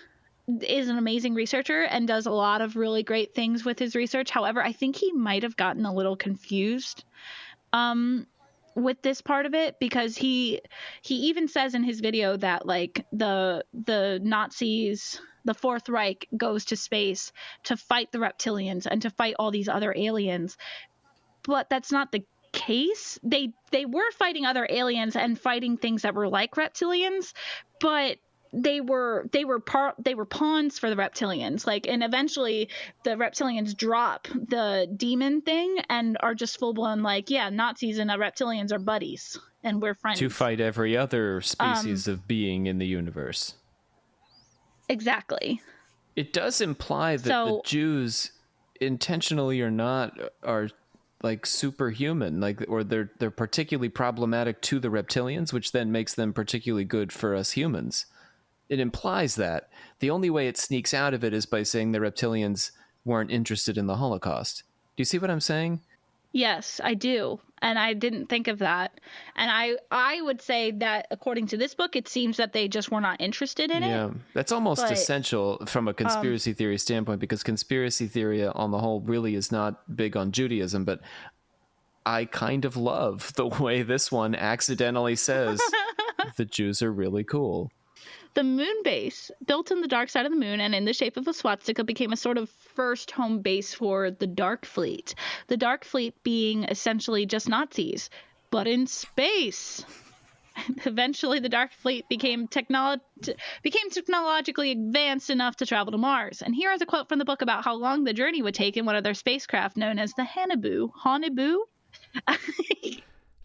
is an amazing researcher and does a lot of really great things with his research. However, I think he might have gotten a little confused with this part of it, because he even says in his video that like the Nazis, the Fourth Reich, goes to space to fight the reptilians and to fight all these other aliens, but that's not the case. They were fighting other aliens and fighting things that were like reptilians, but they were pawns for the reptilians. Like, and eventually the reptilians drop the demon thing and are just full blown like, yeah, Nazis and reptilians are buddies and we're friends to fight every other species of being in the universe. Exactly. It does imply that the Jews, intentionally or not, are like superhuman, like, or they're particularly problematic to the reptilians, which then makes them particularly good for us humans. It implies that. The only way it sneaks out of it is by saying the reptilians weren't interested in the Holocaust. Do you see what I'm saying? Yes, I do. And I didn't think of that. And I would say that according to this book, it seems that they just were not interested in it. Yeah, that's almost essential from a conspiracy theory standpoint, because conspiracy theory on the whole really is not big on Judaism, but I kind of love the way this one accidentally says the Jews are really cool. The moon base, built on the dark side of the moon and in the shape of a swastika, became a sort of first home base for the Dark Fleet. The Dark Fleet being essentially just Nazis, but in space. Eventually, the Dark Fleet became technologically advanced enough to travel to Mars. And here is a quote from the book about how long the journey would take in one of their spacecraft known as the Haunebu.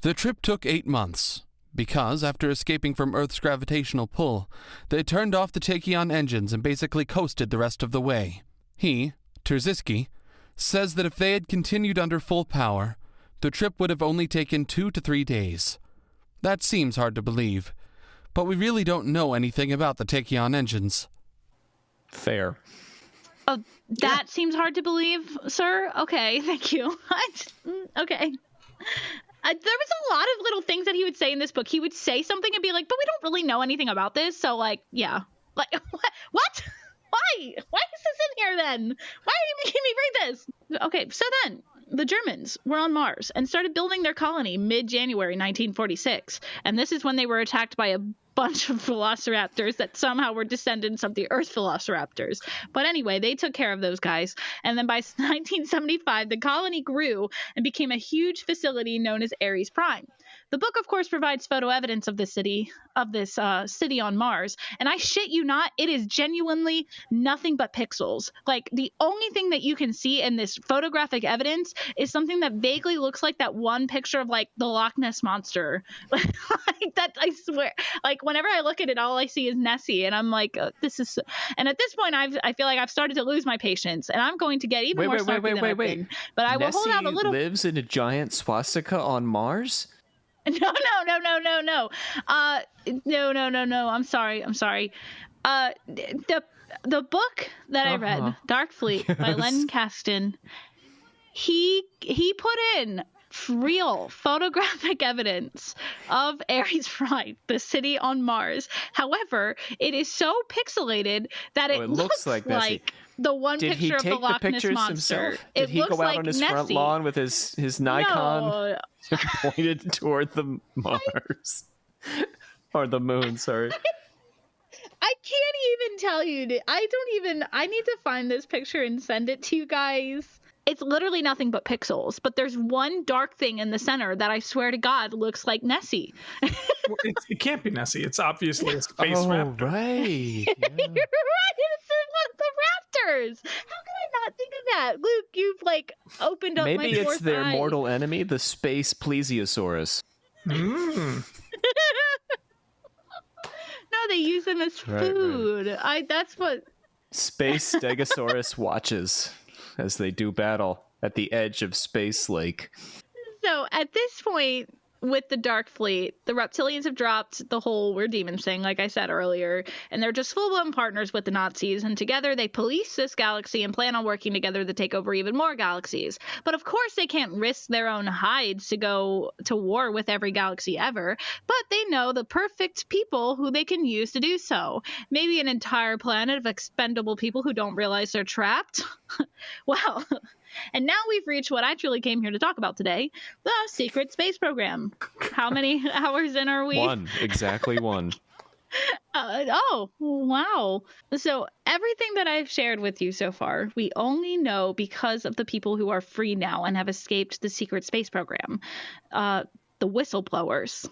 The trip took 8 months. Because, after escaping from Earth's gravitational pull, they turned off the tachyon engines and basically coasted the rest of the way. He, Terziski, says that if they had continued under full power, the trip would have only taken 2 to 3 days. That seems hard to believe, but we really don't know anything about the tachyon engines. Fair. Oh, that seems hard to believe, sir? Okay, thank you. Okay. There was a lot of little things that he would say in this book. He would say something and be like, but we don't really know anything about this. So, like, yeah. Like, what? Why? Why is this in here, then? Why are you making me read this? Okay, so then, the Germans were on Mars and started building their colony mid-January 1946. And this is when they were attacked by a bunch of velociraptors that somehow were descendants of the Earth velociraptors. But anyway, they took care of those guys. And then by 1975, the colony grew and became a huge facility known as Ares Prime. The book, of course, provides photo evidence of this city on Mars. And I shit you not, it is genuinely nothing but pixels. Like, the only thing that you can see in this photographic evidence is something that vaguely looks like that one picture of, like, the Loch Ness Monster. Like, that, I swear. Like, whenever I look at it, all I see is Nessie. And I'm like, this is... And at this point, I feel like I've started to lose my patience. And I'm going to get even more snarky than I've been. But I will Nessie hold out a little... lives in a giant swastika on Mars? No. No. I'm sorry. The book that I read, Dark Fleet by Len Kasten, he put in real photographic evidence of Ares Prime, the city on Mars. However, it is so pixelated that it looks like the one picture of the Loch Ness Monster. Himself? Did he go out on his front lawn with his Nikon pointed toward the Mars? Or the moon, sorry. I can't even tell you. I need to find this picture and send it to you guys. It's literally nothing but pixels, but there's one dark thing in the center that I swear to God looks like Nessie. Well, it can't be Nessie. It's obviously a space raptor. Right. Yeah. You're right. It's the raptors. How could I not think of that? Luke, you've like opened up Maybe my it's their eyes. mortal enemy, the space plesiosaurus. Mm. No, they use them as food. Right. That's what Space Stegosaurus watches as they do battle at the edge of Space Lake. So at this point with the Dark Fleet, the reptilians have dropped the whole we're demons thing, like I said earlier, and they're just full-blown partners with the Nazis, and together they police this galaxy and plan on working together to take over even more galaxies. But of course they can't risk their own hides to go to war with every galaxy ever, but they know the perfect people who they can use to do so. Maybe an entire planet of expendable people who don't realize they're trapped. Well, And now we've reached what I truly came here to talk about today, the secret space program. How many hours in are we? One. Exactly one. Oh, wow. So everything that I've shared with you so far, we only know because of the people who are free now and have escaped the secret space program. The whistleblowers.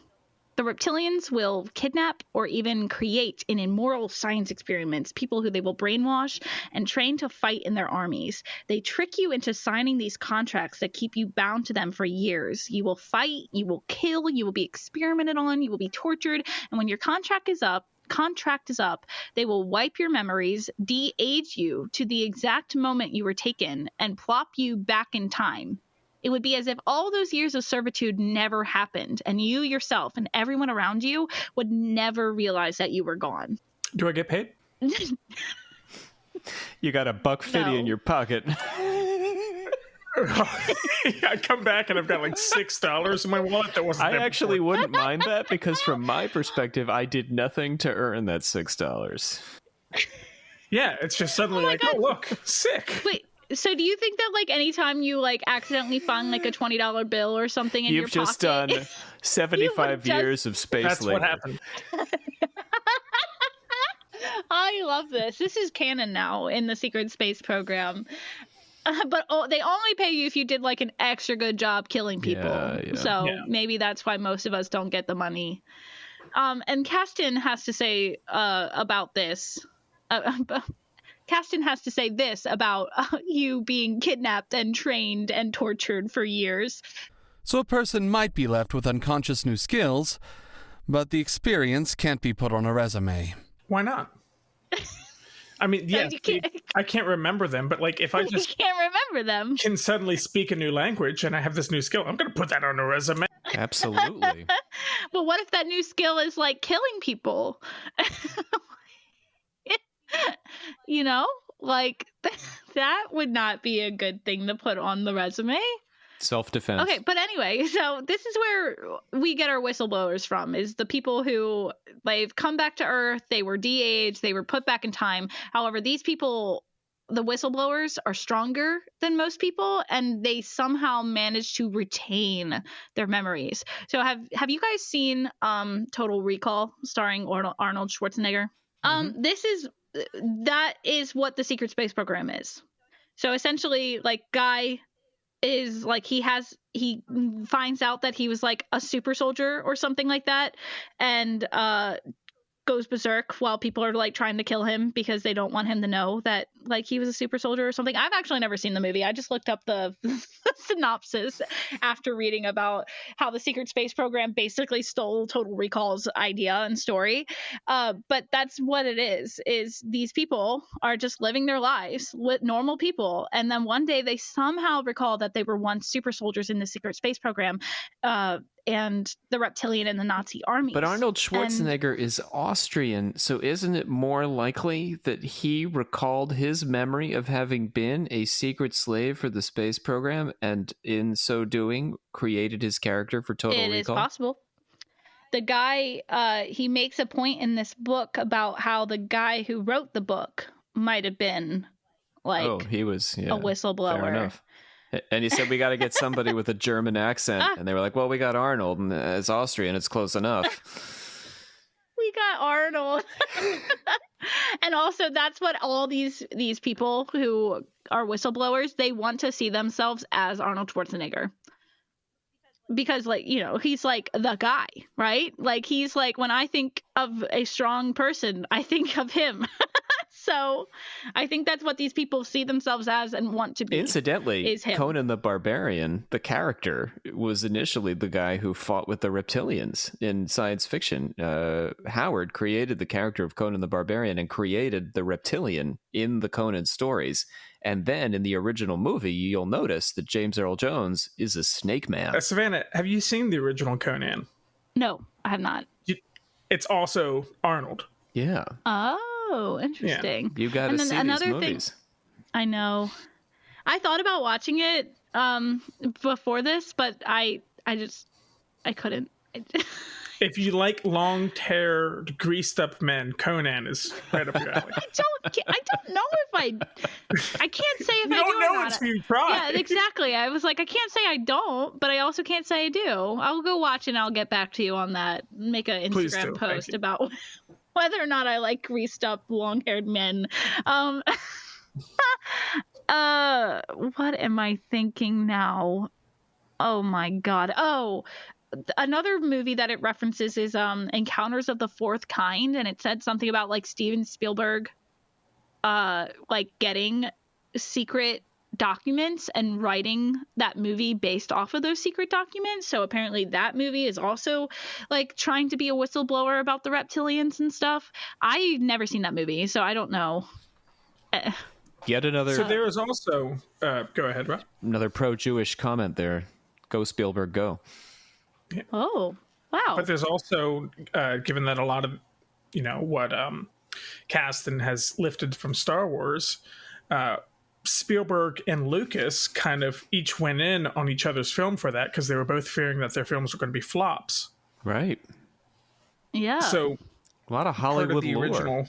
The reptilians will kidnap or even create in immoral science experiments people who they will brainwash and train to fight in their armies. They trick you into signing these contracts that keep you bound to them for years. You will fight, you will kill, you will be experimented on, you will be tortured, and when your contract is up, they will wipe your memories, de-age you to the exact moment you were taken, and plop you back in time. It would be as if all those years of servitude never happened, and you yourself and everyone around you would never realize that you were gone. Do I get paid? You got $1.50 in your pocket. I come back and I've got like $6 in my wallet that wasn't. I actually wouldn't mind that, because from my perspective, I did nothing to earn that $6. Yeah, it's just suddenly oh look, sick. Wait. So do you think that like anytime you like accidentally find like a $20 bill or something in your pocket, you've just done 75 years of space That's labor. what happened. I love this. This is canon now in the secret space program. But they only pay you if you did like an extra good job killing people. Yeah. So maybe that's why most of us don't get the money. And Kasten has to say about this. Kasten has to say this about you being kidnapped and trained and tortured for years. So a person might be left with unconscious new skills, but the experience can't be put on a resume. Why not? I mean, yeah, I can't remember them, but like if I just you can't remember them, can suddenly speak a new language and I have this new skill, I'm going to put that on a resume. Absolutely. But what if that new skill is like killing people? You know, like that would not be a good thing to put on the resume. Self-defense. Okay, but anyway, so this is where we get our whistleblowers from, is the people who they've come back to Earth, they were de-aged, they were put back in time. However, these people, the whistleblowers, are stronger than most people, and they somehow manage to retain their memories. So have you guys seen Total Recall starring Arnold Schwarzenegger? That is what the secret space program is. So essentially, like, guy is like he finds out that he was like a super soldier or something like that, and goes berserk while people are like trying to kill him because they don't want him to know that like he was a super soldier or something. I've actually never seen the movie. I just looked up the synopsis after reading about how the secret space program basically stole Total Recall's idea and story. But that's what it is these people are just living their lives with normal people, and then one day they somehow recall that they were once super soldiers in the secret space program, and the reptilian and the Nazi armies. But Arnold Schwarzenegger is Austrian, so isn't it more likely that he recalled his memory of having been a secret slave for the space program, and in so doing created his character for Total Recall? It is possible. The guy, he makes a point in this book about how the guy who wrote the book might have been like he was a whistleblower. Fair enough. And he said, we got to get somebody with a German accent. And they were like, well, we got Arnold, and it's Austrian. It's close enough. We got Arnold. And also, that's what all these people who are whistleblowers, they want to see themselves as Arnold Schwarzenegger. Because, like, you know, he's like the guy, right? Like, he's like, when I think of a strong person, I think of him. So I think that's what these people see themselves as and want to be. Incidentally, is him. Conan the Barbarian, the character, was initially the guy who fought with the reptilians in science fiction. Howard created the character of Conan the Barbarian and created the reptilian in the Conan stories. And then in the original movie, you'll notice that James Earl Jones is a snake man. Savannah, have you seen the original Conan? No, I have not. It's also Arnold. Yeah. Oh, interesting. Yeah. You got to see these movies. Thing, I know. I thought about watching it before this, but I couldn't. If you like long-haired, greased-up men, Conan is right up your alley. I don't know if I can't say if You I do don't know or not. until you try. Yeah, exactly. I was like, I can't say I don't, but I also can't say I do. I'll go watch and I'll get back to you on that. Make an Instagram post about whether or not I like greased up, long-haired men. What am I thinking now? Oh my god. Oh, another movie that it references is Encounters of the Fourth Kind, and it said something about like Steven Spielberg like getting secret documents and writing that movie based off of those secret documents. So apparently that movie is also like trying to be a whistleblower about the reptilians and stuff. I've never seen that movie, so I don't know. Yet another. So there is also go ahead, Rob. Another pro-Jewish comment there. Go Spielberg, go. Yeah. Oh, wow. But there's also, given that a lot of, what Kasten has lifted from Star Wars, Spielberg and Lucas kind of each went in on each other's film for that because they were both fearing that their films were going to be flops. Right. Yeah. So a lot of Hollywood lore. Original.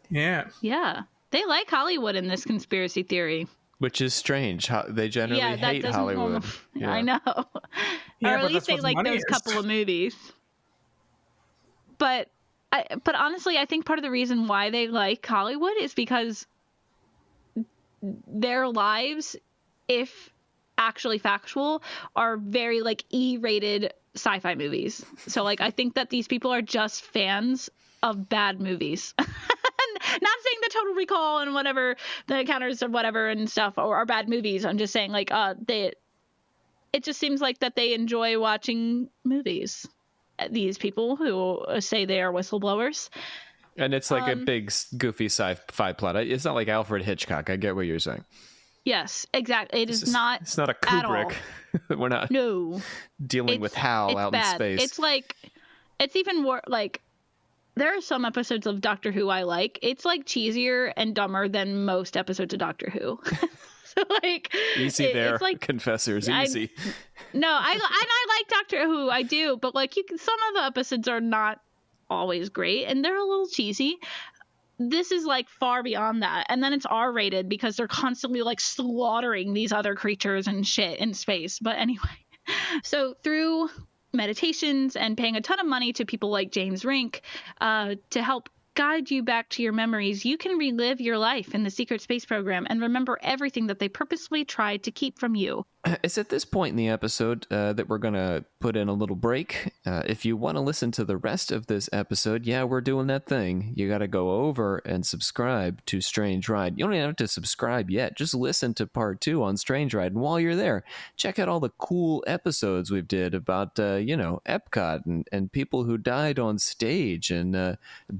Yeah. Yeah. They like Hollywood in this conspiracy theory. Which is strange. They generally hate Hollywood. Yeah. I know. Yeah, or at least they like those couple of movies. But honestly, I think part of the reason why they like Hollywood is because their lives, if actually factual, are very like E-rated sci-fi movies. So like I think that these people are just fans of bad movies. Not saying the Total Recall and whatever, the Encounters of whatever and stuff are bad movies. I'm just saying like it just seems like that they enjoy watching movies. These people who say they are whistleblowers. And it's like a big goofy sci-fi plot. It's not like Alfred Hitchcock. I get what you're saying. Yes, exactly. It's not a Kubrick. We're not dealing with Hal out in space. It's like, it's even more like, there are some episodes of Doctor Who I like. It's like cheesier and dumber than most episodes of Doctor Who. So like easy there, it's like, confessors, easy. I like Doctor Who, I do, but like some of the episodes are not always great and they're a little cheesy. This is like far beyond that, and then it's R-rated because they're constantly like slaughtering these other creatures and shit in space. But anyway, so through meditations and paying a ton of money to people like James Rink to help guide you back to your memories, you can relive your life in the secret space program and remember everything that they purposely tried to keep from you. It's at this point in the episode that we're going to put in a little break. If you want to listen to the rest of this episode, we're doing that thing. You got to go over and subscribe to Strange Ride. You don't even have to subscribe yet. Just listen to part 2 on Strange Ride. And while you're there, check out all the cool episodes we've did about, Epcot and people who died on stage and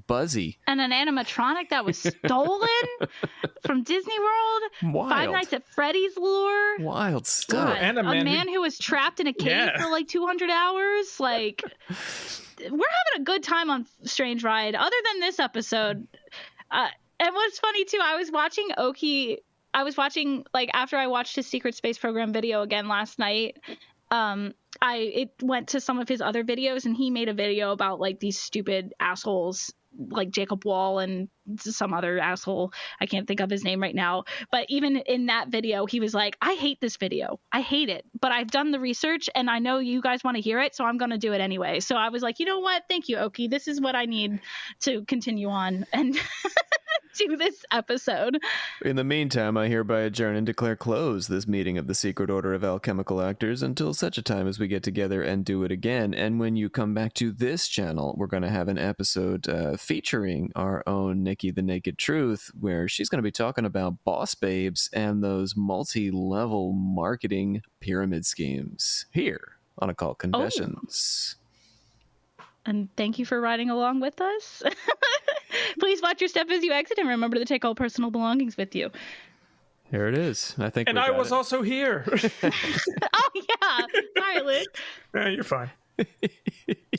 Buzzy. And an animatronic that was stolen from Disney World. Wild. Five Nights at Freddy's lore. Wild stuff. God, and a man who was trapped in a cave for like 200 hours. Like, we're having a good time on Strange Ride. Other than this episode, and what's funny too, I was watching Oki. I was watching like after I watched his Secret Space Program video again last night. It went to some of his other videos, and he made a video about like these stupid assholes like Jacob Wall and some other asshole. I can't think of his name right now. But even in that video, he was like, I hate this video. I hate it. But I've done the research and I know you guys want to hear it, so I'm going to do it anyway. So I was like, you know what? Thank you, Oki. This is what I need to continue on and do this episode. In the meantime, I hereby adjourn and declare closed this meeting of the Secret Order of Alchemical Actors until such a time as we get together and do it again. And when you come back to this channel, we're going to have an episode featuring our own Nikki the Naked Truth, where she's going to be talking about boss babes and those multi-level marketing pyramid schemes here on Occult Confessions. And thank you for riding along with us. Please watch your step as you exit and remember to take all personal belongings with you. Here it is. I think. And I was also here. Oh, yeah. Sorry, Luke. You're fine.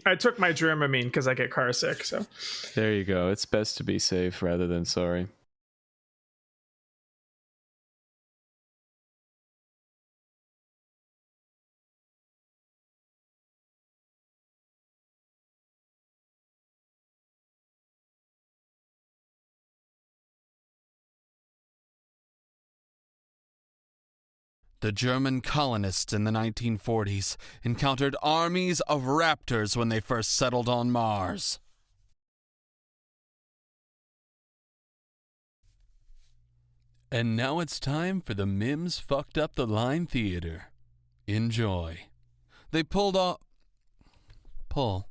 I took my Dramamine because I get car sick. So there you go. It's best to be safe rather than sorry. The German colonists in the 1940s encountered armies of raptors when they first settled on Mars. And now it's time for the Mims Fucked Up the Line Theater. Enjoy. They pulled off... Pull.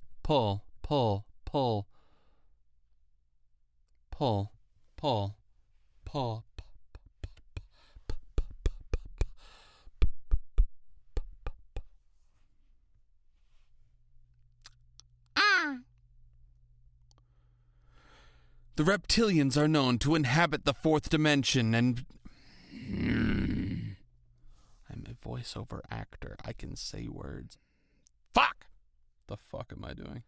The reptilians are known to inhabit the fourth dimension and... I'm a voiceover actor. I can say words. Fuck! The fuck am I doing?